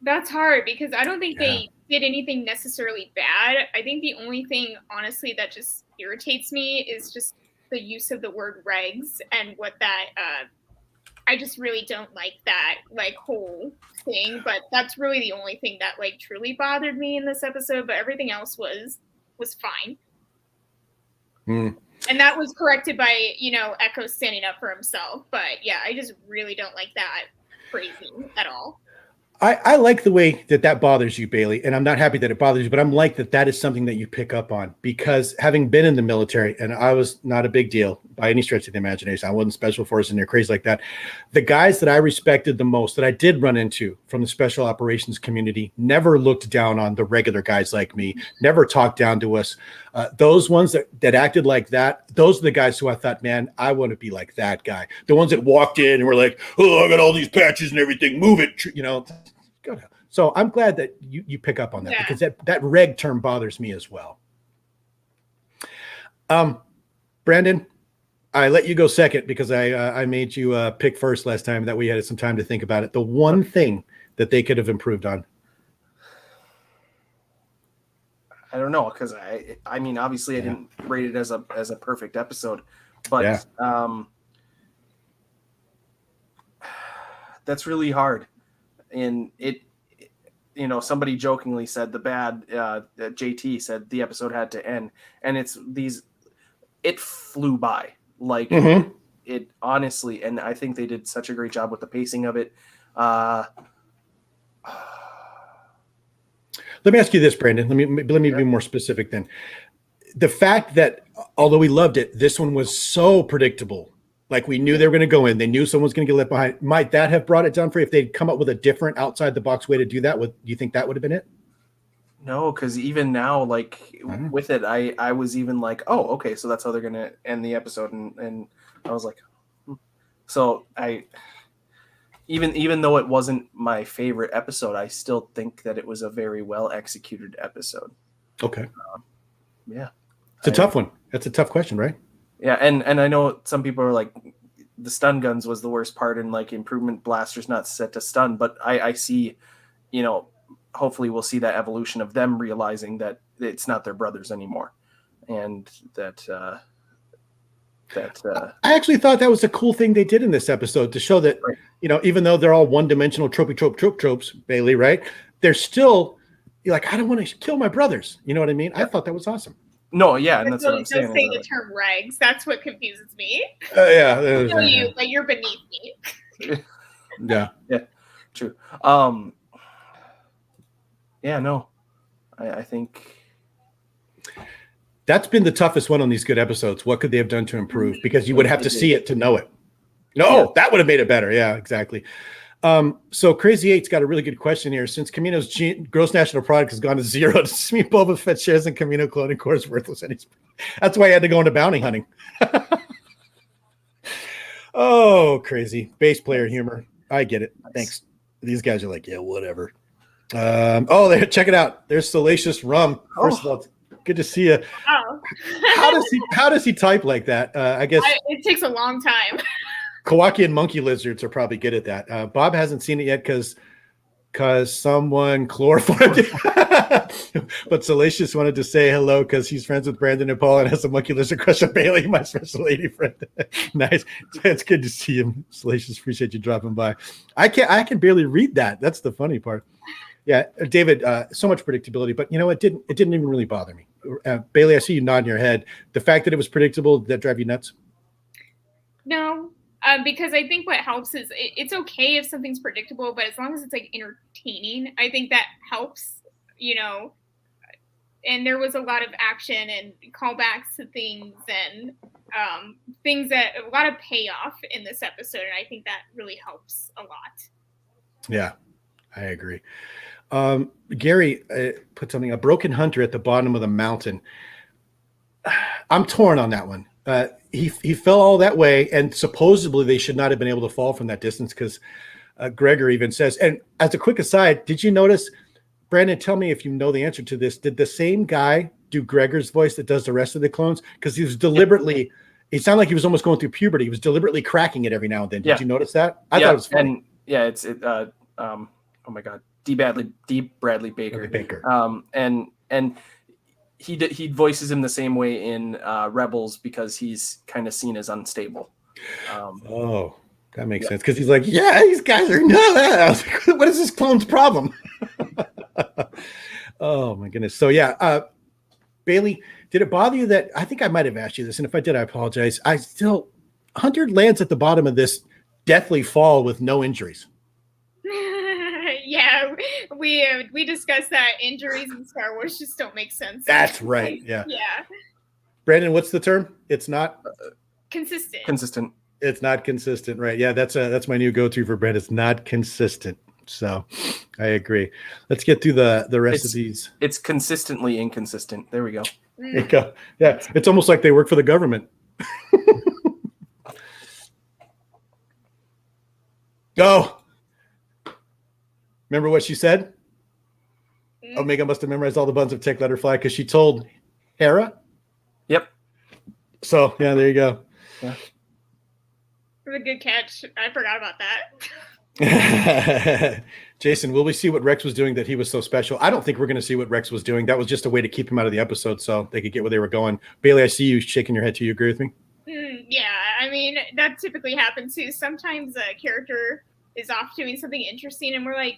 That's hard because I don't think they did anything necessarily bad. I think the only thing, honestly, that just irritates me is just the use of the word regs and what that, I just really don't like that, like, whole thing. But that's really the only thing that, like, truly bothered me in this episode. But everything else was fine. And that was corrected by, Echo standing up for himself. But, yeah, I just really don't like that phrasing at all. I like the way that bothers you, Bailey, and I'm not happy that it bothers you, but I'm like that is something that you pick up on, because having been in the military, and I was not a big deal by any stretch of the imagination. I wasn't special forces and they're crazy like that. The guys that I respected the most, that I did run into from the special operations community, never looked down on the regular guys like me, never talked down to us. Those ones that acted like that, those are the guys who I thought, man, I want to be like that guy. The ones that walked in and were like, oh, I got all these patches and everything, move it, So I'm glad that you pick up on that, because that reg term bothers me as well. Brandon, I let you go second because I made you pick first last time, that we had some time to think about it. The one thing that they could have improved on. I don't know, because I mean, obviously I didn't rate it as a perfect episode, but that's really hard. And somebody jokingly said JT said the episode had to end, and it flew by. Like it honestly, and I think they did such a great job with the pacing of it. Let me ask you this, Brandon. Let me be more specific then. The fact that although we loved it, this one was so predictable. Like we knew they were going to go in. They knew someone was going to get left behind. Might that have brought it down for you if they'd come up with a different outside the box way to do that? Do you think that would have been it? No, because even now, like with it, I was even like, oh, okay, so that's how they're going to end the episode, and I was like, so even though it wasn't my favorite episode, I still think that it was a very well executed episode. Okay. Yeah. It's a tough one. That's a tough question, right? Yeah, and I know some people are like, the stun guns was the worst part, and like improvement blasters not set to stun, but I see, hopefully we'll see that evolution of them realizing that it's not their brothers anymore, and that I actually thought that was a cool thing they did in this episode, to show that, even though they're all one-dimensional tropes, Bailey, right? They're still, you're like, I don't want to kill my brothers. You know what I mean? I thought that was awesome. No, yeah, and that's what I'm saying. Don't say the term regs. That's what confuses me. Yeah. Like you're beneath me. Yeah. True. Yeah, no. I think that's been the toughest one on these good episodes. What could they have done to improve? Because you would have to see it to know it. No, that would have made it better. Yeah, exactly. So Crazy Eight's got a really good question here. Since Kamino's gross national product has gone to zero, does this mean Boba Fett shares in Kamino cloning core is worthless? That's why he had to go into bounty hunting. Oh, crazy. Bass player humor. I get it. Thanks. These guys are like, yeah, whatever. There, check it out. There's Salacious Rum. First of all, it's good to see you. Oh. How does he type like that? I guess it takes a long time. Kowakian monkey lizards are probably good at that. Bob hasn't seen it yet because someone chloroformed it. But Salacious wanted to say hello because he's friends with Brandon and Paul and has a monkey lizard crush on Bailey, my special lady friend. Nice. It's good to see him. Salacious, appreciate you dropping by. I can barely read that. That's the funny part. Yeah, David, so much predictability, but you know, it didn't even really bother me. Bailey, I see you nodding your head. The fact that it was predictable, did that drive you nuts? No, because I think what helps is it's okay if something's predictable, but as long as it's like entertaining, I think that helps, you know. And there was a lot of action and callbacks to things and things that a lot of payoff in this episode, and I think that really helps a lot. Yeah, I agree. Gary put something, a broken hunter at the bottom of the mountain. I'm torn on that one. He fell all that way, and supposedly they should not have been able to fall from that distance because Gregory even says, and as a quick aside, did you notice, Brandon, tell me if you know the answer to this, did the same guy do Gregor's voice that does the rest of the clones? Because he was deliberately, it sounded like he was almost going through puberty. He was deliberately cracking it every now and then. Did you notice that? I thought it was funny. And oh my God, D. Bradley Baker. And he voices him the same way in Rebels because he's kind of seen as unstable. That makes sense because he's like, yeah, these guys are nuts. I was like, what is this clone's problem? Oh my goodness. So yeah, Bailey, did it bother you that I think I might have asked you this, and if I did, I apologize. Hunter lands at the bottom of this deathly fall with no injuries. Yeah, we discussed that injuries in Star Wars just don't make sense. That's right. Yeah. Yeah. Brandon, what's the term? It's not consistent. It's not consistent, right? Yeah, that's my new go-to for Brandon. It's not consistent. So I agree. Let's get through the rest of these. It's consistently inconsistent. There we go. There you go. Yeah, it's almost like they work for the government. Go. Remember what she said? Omega must have memorized all the buttons of Take Letter Fly because she told Hera. Yep. So yeah, there you go. Yeah. It was a good catch. I forgot about that. Jason, will we see what Rex was doing that he was so special? I don't think we're going to see what Rex was doing. That was just a way to keep him out of the episode so they could get where they were going. Bailey, I see you shaking your head too. You agree with me? Yeah, I mean, that typically happens too. Sometimes a character is off doing something interesting and we're like,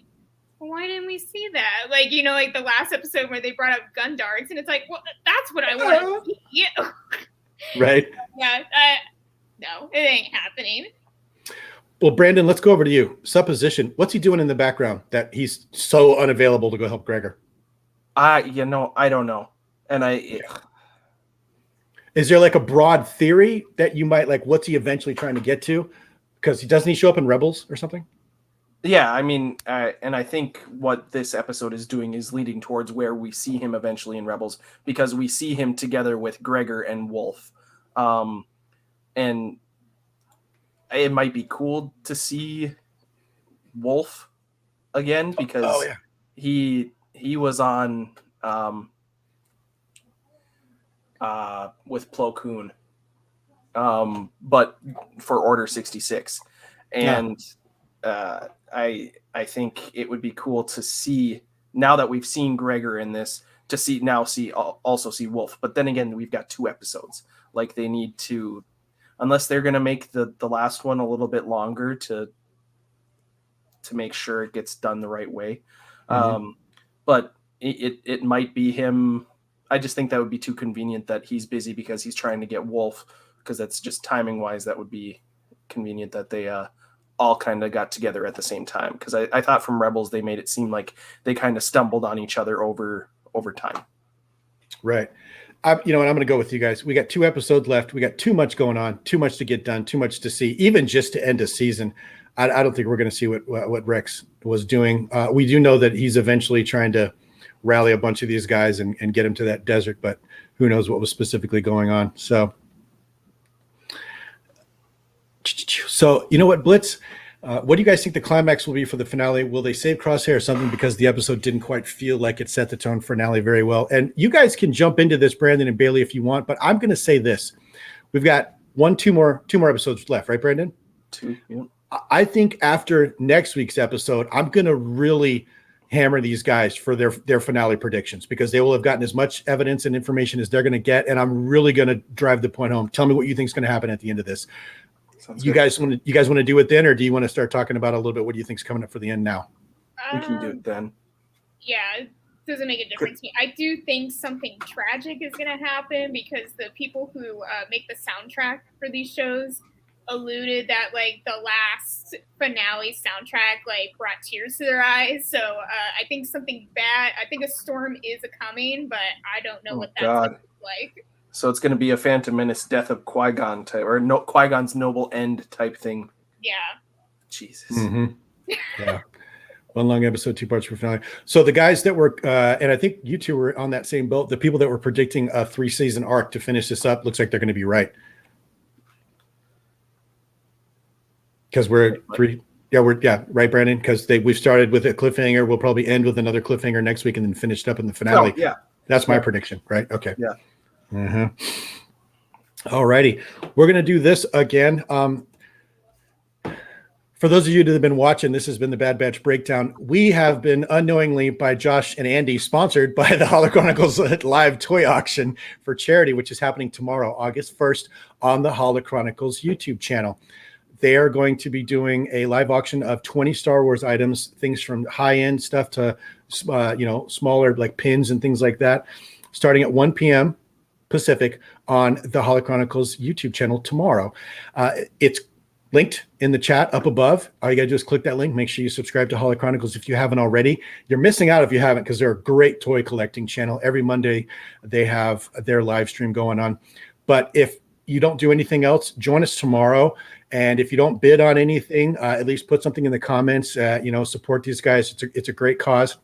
well, why didn't we see that? Like, you know, like the last episode where they brought up gun darts and it's like, well, that's what I want to see. Yeah. Right? Yeah. No, it ain't happening. Well, Brandon, let's go over to you. Supposition. What's he doing in the background that he's so unavailable to go help Gregor? I don't know. And is there like a broad theory that you might like, what's he eventually trying to get to? Because doesn't he show up in Rebels or something? Yeah, I mean, and I think what this episode is doing is leading towards where we see him eventually in Rebels, because we see him together with Gregor and Wolf. And it might be cool to see Wolf again because he was on with Plo Koon, but for Order 66, and I think it would be cool to see, now that we've seen Gregor in this, to also see Wolf. But then again, we've got 2 episodes. Like, they need to, unless they're going to make the last one a little bit longer to make sure it gets done the right way. Mm-hmm. But it might be him. I just think that would be too convenient that he's busy because he's trying to get Wolf, because that's just timing wise, that would be convenient that they all kind of got together at the same time. Because I thought from Rebels they made it seem like they kind of stumbled on each other over time. Right. And I'm going to go with you guys. We got 2 episodes left. We got too much going on, too much to get done, too much to see, even just to end a season. I don't think we're going to see what Rex was doing. We do know that he's eventually trying to rally a bunch of these guys and get them to that desert, but who knows what was specifically going on. So So, you know what, Blitz? What do you guys think the climax will be for the finale? Will they save Crosshair or something because the episode didn't quite feel like it set the tone for finale very well? And you guys can jump into this, Brandon and Bailey, if you want, but I'm going to say this. We've got two more episodes left, right, Brandon? 2, yeah. I think after next week's episode, I'm going to really hammer these guys for their finale predictions because they will have gotten as much evidence and information as they're going to get, and I'm really going to drive the point home. Tell me what you think is going to happen at the end of this. You guys want to do it then, or do you want to start talking about a little bit what do you think is coming up for the end now? We can do it then. Yeah, it doesn't make a difference to me. I do think something tragic is going to happen because the people who make the soundtrack for these shows alluded that like the last finale soundtrack like brought tears to their eyes. So I think something bad. I think a storm is a coming, but I don't know what that's going to look like. So it's going to be a Phantom Menace death of Qui-Gon type, or Qui-Gon's noble end type thing. Yeah. Jesus. Mm-hmm. Yeah. One long episode, 2 parts for finale. So the guys that were, and I think you two were on that same boat, the people that were predicting a 3-season arc to finish this up, looks like they're going to be right. Because we're right, Brandon? Because we've started with a cliffhanger. We'll probably end with another cliffhanger next week and then finished up in the finale. Oh, yeah. That's my prediction, right? Okay. Yeah. Mm-hmm. All righty. We're going to do this again. For those of you that have been watching, this has been the Bad Batch Breakdown. We have been unknowingly by Josh and Andy sponsored by the Holochronicles live toy auction for charity, which is happening tomorrow, August 1st on the Holochronicles YouTube channel. They are going to be doing a live auction of 20 Star Wars items, things from high-end stuff to, smaller like pins and things like that, starting at 1 p.m. Pacific on the Holochronicles YouTube channel tomorrow. It's linked in the chat up above. All you got to do is click that link. Make sure you subscribe to Holochronicles if you haven't already. You're missing out if you haven't because they're a great toy collecting channel. Every Monday they have their live stream going on. But if you don't do anything else, join us tomorrow. And if you don't bid on anything, at least put something in the comments. Support these guys. It's a great cause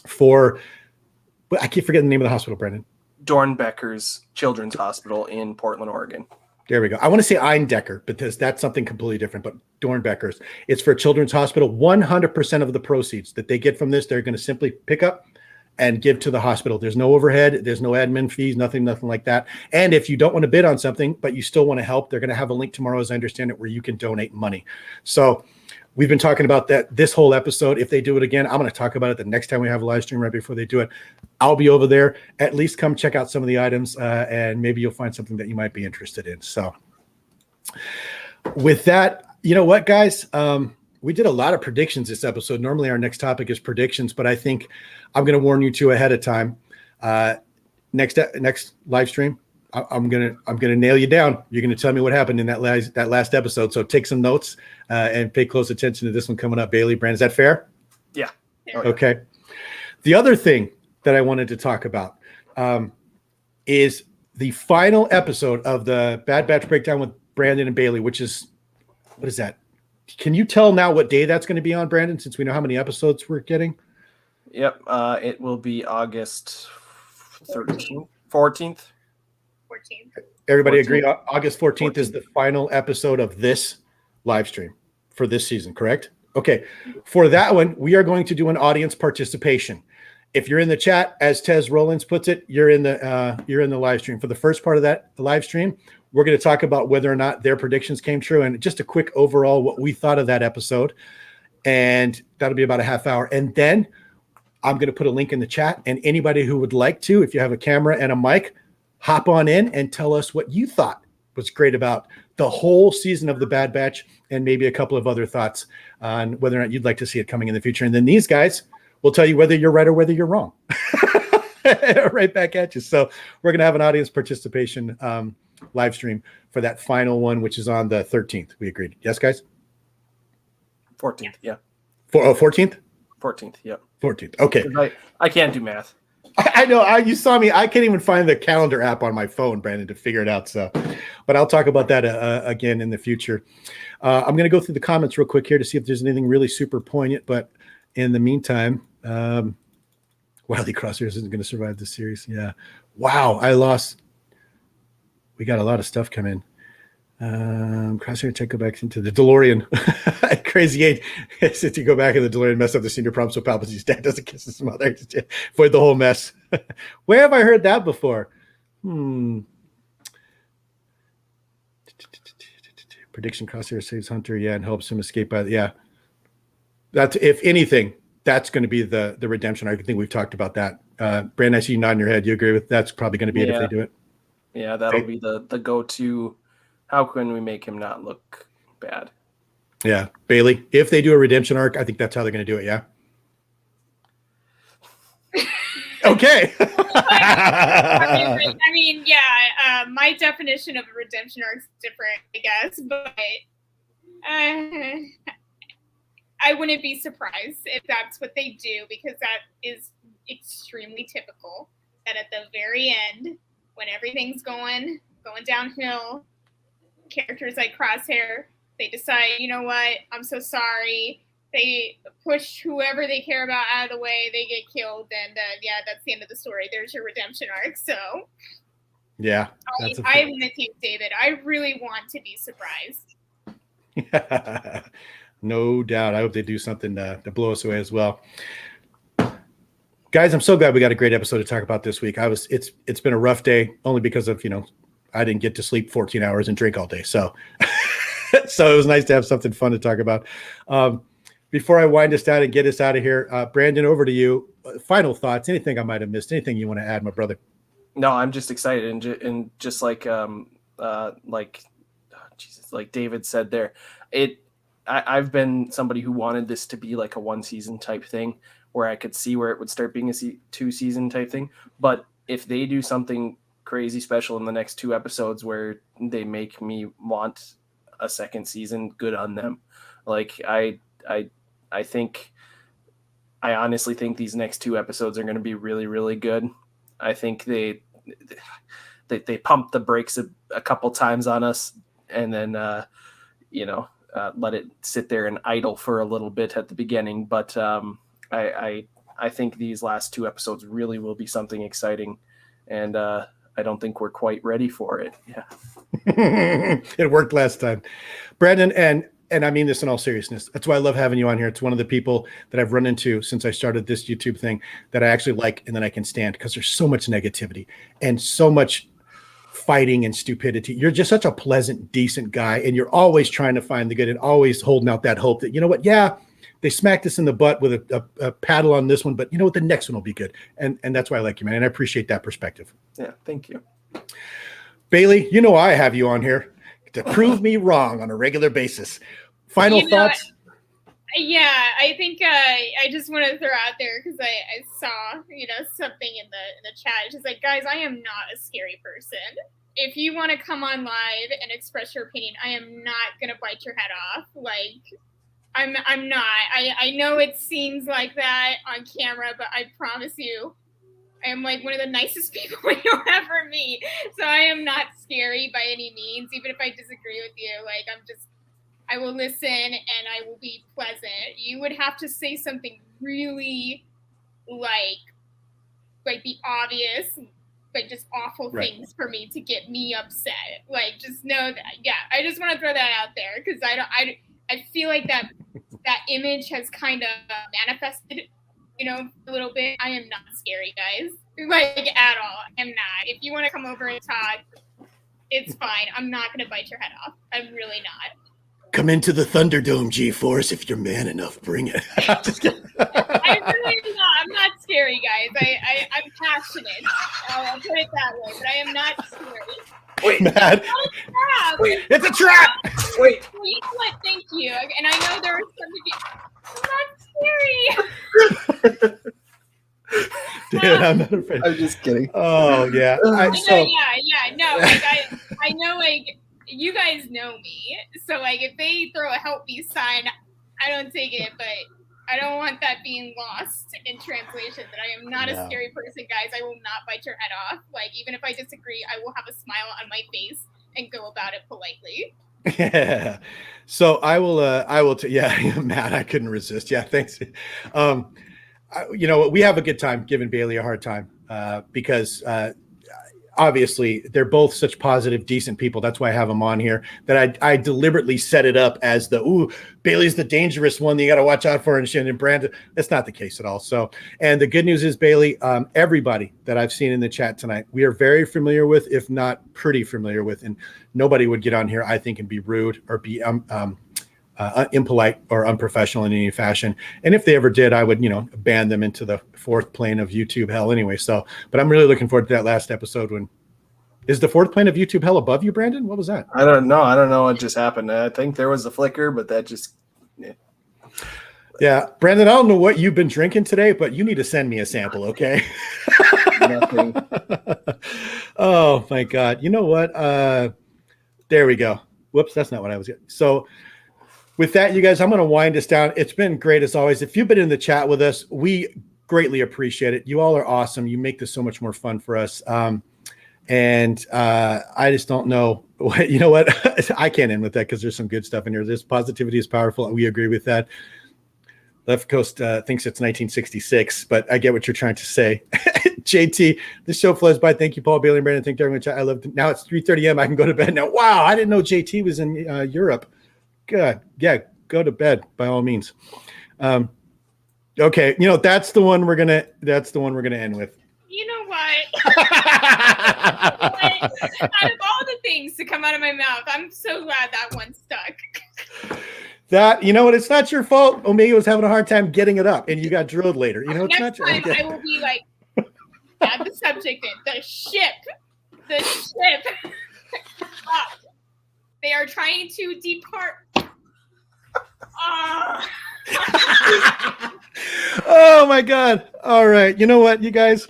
I keep forgetting the name of the hospital, Brendan. Dornbecker's Children's Hospital in Portland, Oregon. There we go. I want to say Eindecker because that's something completely different, but Dornbecker's. It's for Children's Hospital. 100% of the proceeds that they get from this, they're going to simply pick up and give to the hospital. There's no overhead. There's no admin fees, nothing like that. And if you don't want to bid on something, but you still want to help, they're going to have a link tomorrow, as I understand it, where you can donate money. So we've been talking about that this whole episode. If they do it again, I'm going to talk about it the next time we have a live stream right before they do it. I'll be over there. At least come check out some of the items, and maybe you'll find something that you might be interested in. So with that, you know what, guys? We did a lot of predictions this episode. Normally our next topic is predictions, but I think I'm going to warn you two ahead of time. Next live stream, I'm gonna nail you down. You're gonna tell me what happened in that last episode. So take some notes and pay close attention to this one coming up. Bailey, Brand, is that fair? Yeah. Okay. The other thing that I wanted to talk about is the final episode of the Bad Batch Breakdown with Brandon and Bailey, which is, what is that? Can you tell now what day that's going to be on, Brandon, since we know how many episodes we're getting? Yep. It will be August 13th, 14th. 14th. Everybody 14th. agree? August 14th is the final episode of this live stream for this season, correct? Okay. For that one, we are going to do an audience participation. If you're in the chat, as Tez Rollins puts it, you're in the live stream. For the first part of that live stream, we're going to talk about whether or not their predictions came true and just a quick overall what we thought of that episode. And that'll be about a half hour. And then I'm going to put a link in the chat, and anybody who would like to, if you have a camera and a mic, hop on in and tell us what you thought was great about the whole season of the Bad Batch, and maybe a couple of other thoughts on whether or not you'd like to see it coming in the future. And then these guys will tell you whether you're right or whether you're wrong. Right back at you. So we're going to have an audience participation live stream for that final one, which is on the 13th. We agreed. Yes, guys? 14th, yeah. 14th? 14th, yeah. 14th. Okay. I can't do math. I know. You saw me. I can't even find the calendar app on my phone, Brandon, to figure it out. So, but I'll talk about that again in the future. I'm going to go through the comments real quick here to see if there's anything really super poignant. But in the meantime, Wily Crosshair isn't going to survive this series. Yeah. Wow. We got a lot of stuff come in. Crosshair take go back into the DeLorean. Crazy Eight. Since you go back in the DeLorean, mess up the senior prom, so Palpatine's dad doesn't kiss his mother. Avoid the whole mess. Where have I heard that before? Prediction: Crosshair saves Hunter, and helps him escape by the That's, if anything, that's going to be the redemption arc. I think we've talked about that. Brandon, I see you nodding your head. You agree with that's probably going to be it if they do it. Yeah, that'll be the go-to. How can we make him not look bad? Yeah, Bailey. If they do a redemption arc, I think that's how they're going to do it. Yeah. Okay. I mean, yeah. My definition of a redemption arc is different, I guess, but I wouldn't be surprised if that's what they do, because that is extremely typical. That at the very end, when everything's going downhill, characters like Crosshair, they decide, you know what, I'm so sorry. They push whoever they care about out of the way, they get killed, and that's the end of the story. There's your redemption arc. So yeah, I'm with you, David. I really want to be surprised. No doubt. I hope they do something to blow us away as well. Guys, I'm so glad we got a great episode to talk about this week. It's been a rough day, only because of, I didn't get to sleep 14 hours and drink all day. So so it was nice to have something fun to talk about. Before I wind us down and get us out of here, Brandon, over to you. Final thoughts, anything I might have missed, anything you want to add, my brother? No, I'm just excited. And just like David said there, I've been somebody who wanted this to be like a 1-season type thing, where I could see where it would start being a 2-season type thing. But if they do something crazy special in the next 2 episodes where they make me want a second season, good on them. Like I honestly think these next 2 episodes are going to be really, really good. I think they pumped the brakes a couple times on us, and then let it sit there and idle for a little bit at the beginning. But I think these last 2 episodes really will be something exciting, and I don't think we're quite ready for it. Yeah. It worked last time, Brandon, and I mean this in all seriousness. That's why I love having you on here. It's one of the people that I've run into since I started this YouTube thing that I actually like and that I can stand, because there's so much negativity and so much fighting and stupidity. You're just such a pleasant, decent guy, and you're always trying to find the good and always holding out that hope that, you know what, yeah, they smacked us in the butt with a paddle on this one, but you know what, the next one will be good. And that's why I like you, man, and I appreciate that perspective. Yeah, thank you. Bailey, I have you on here to prove me wrong on a regular basis. Final thoughts? Yeah, I think I just want to throw out there, because I saw something in the chat. It's just like, guys, I am not a scary person. If you want to come on live and express your opinion, I am not gonna bite your head off. Like, I'm not. I know it seems like that on camera, but I promise you, I am like one of the nicest people you'll ever meet. So I am not scary by any means, even if I disagree with you. Like, I will listen and I will be pleasant. You would have to say something really like the obvious, like just awful things for me to get me upset. Like, just know that. Yeah, I just want to throw that out there, because I feel like that image has kind of manifested, a little bit. I am not scary, guys. Like, at all. I'm not. If you want to come over and talk, it's fine. I'm not going to bite your head off. I'm really not. Come into the Thunderdome, G-Force, if you're man enough. Bring it. Just kidding. I'm not scary, guys. I'm passionate. I'll put it that way, but I am not scary. Wait, Matt. Wait, it's a trap. Wait. Well, you know what? Thank you. And I know there are some of you. I'm not scary. Dude, I'm not afraid. I'm just kidding. Oh yeah. No. Like, I know, like, you guys know me, so like if they throw a help me sign, I don't take it, but I don't want that being lost in translation, that I am not a scary person, guys. I will not bite your head off. Like, even if I disagree, I will have a smile on my face and go about it politely. Yeah. So I will Matt, I couldn't resist. Yeah, thanks. We have a good time giving Bailey a hard time because obviously they're both such positive, decent people. That's why I have them on here, that I deliberately set it up as Bailey's the dangerous one that you got to watch out for, and Brandon. That's not the case at all. So, and the good news is, Bailey, everybody that I've seen in the chat tonight, we are very familiar with, if not pretty familiar with, and nobody would get on here, I think, and be rude or be impolite or unprofessional in any fashion. And if they ever did, I would, ban them into the fourth plane of YouTube hell anyway. So, but I'm really looking forward to that last episode. Is the fourth plane of YouTube hell above you, Brandon? What was that? I don't know. I don't know what just happened. I think there was a flicker, but that just. Yeah. Brandon, I don't know what you've been drinking today, but you need to send me a sample. Okay. Nothing. Oh my God. You know what? There we go. Whoops. That's not what I was getting. So, with that, you guys, I'm going to wind us down. It's been great as always. If you've been in the chat with us, we greatly appreciate it. You all are awesome. You make this so much more fun for us. And I just don't know what, I can't end with that because there's some good stuff in here. This positivity is powerful, and we agree with that. Left Coast thinks it's 1966, but I get what you're trying to say. JT, the show flies by. Thank you, Paul, Bailey, and Brandon. Thank you very much. I love it. Now it's 3:30 a.m. I can go to bed now. Wow, I didn't know JT was in Europe. Good. Yeah, go to bed by all means. Okay, that's the one we're gonna end with. You know what? Out of all the things to come out of my mouth, I'm so glad that one stuck. That, what? It's not your fault. Omega was having a hard time getting it up, and you got drilled later. It's Next not. Time I will be like, add the subject in. The ship. They are trying to depart. Oh my God. All right. You know what, you guys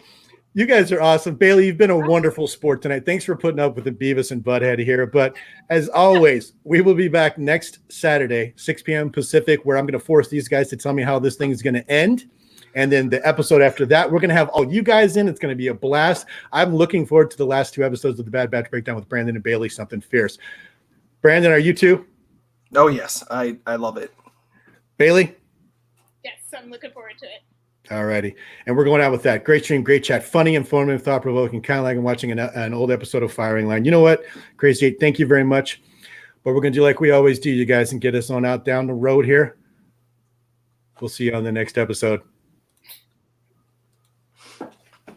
are awesome. Bailey, you've been a wonderful sport tonight. Thanks for putting up with the Beavis and Butthead here. But as always, we will be back next Saturday, 6 p.m. Pacific, where I'm going to force these guys to tell me how this thing is going to end. And then the episode after that, we're going to have all you guys in. It's going to be a blast. I'm looking forward to the last 2 episodes of the Bad Batch Breakdown with Brandon and Bailey. Something fierce. Brandon, are you too? Oh, yes. I love it. Bailey? Yes, I'm looking forward to it. All righty. And we're going out with that. Great stream, great chat, funny, informative, thought-provoking, kind of like I'm watching an old episode of Firing Line. You know what? Crazy 8, thank you very much. But we're going to do like we always do, you guys, and get us on out down the road here. We'll see you on the next episode.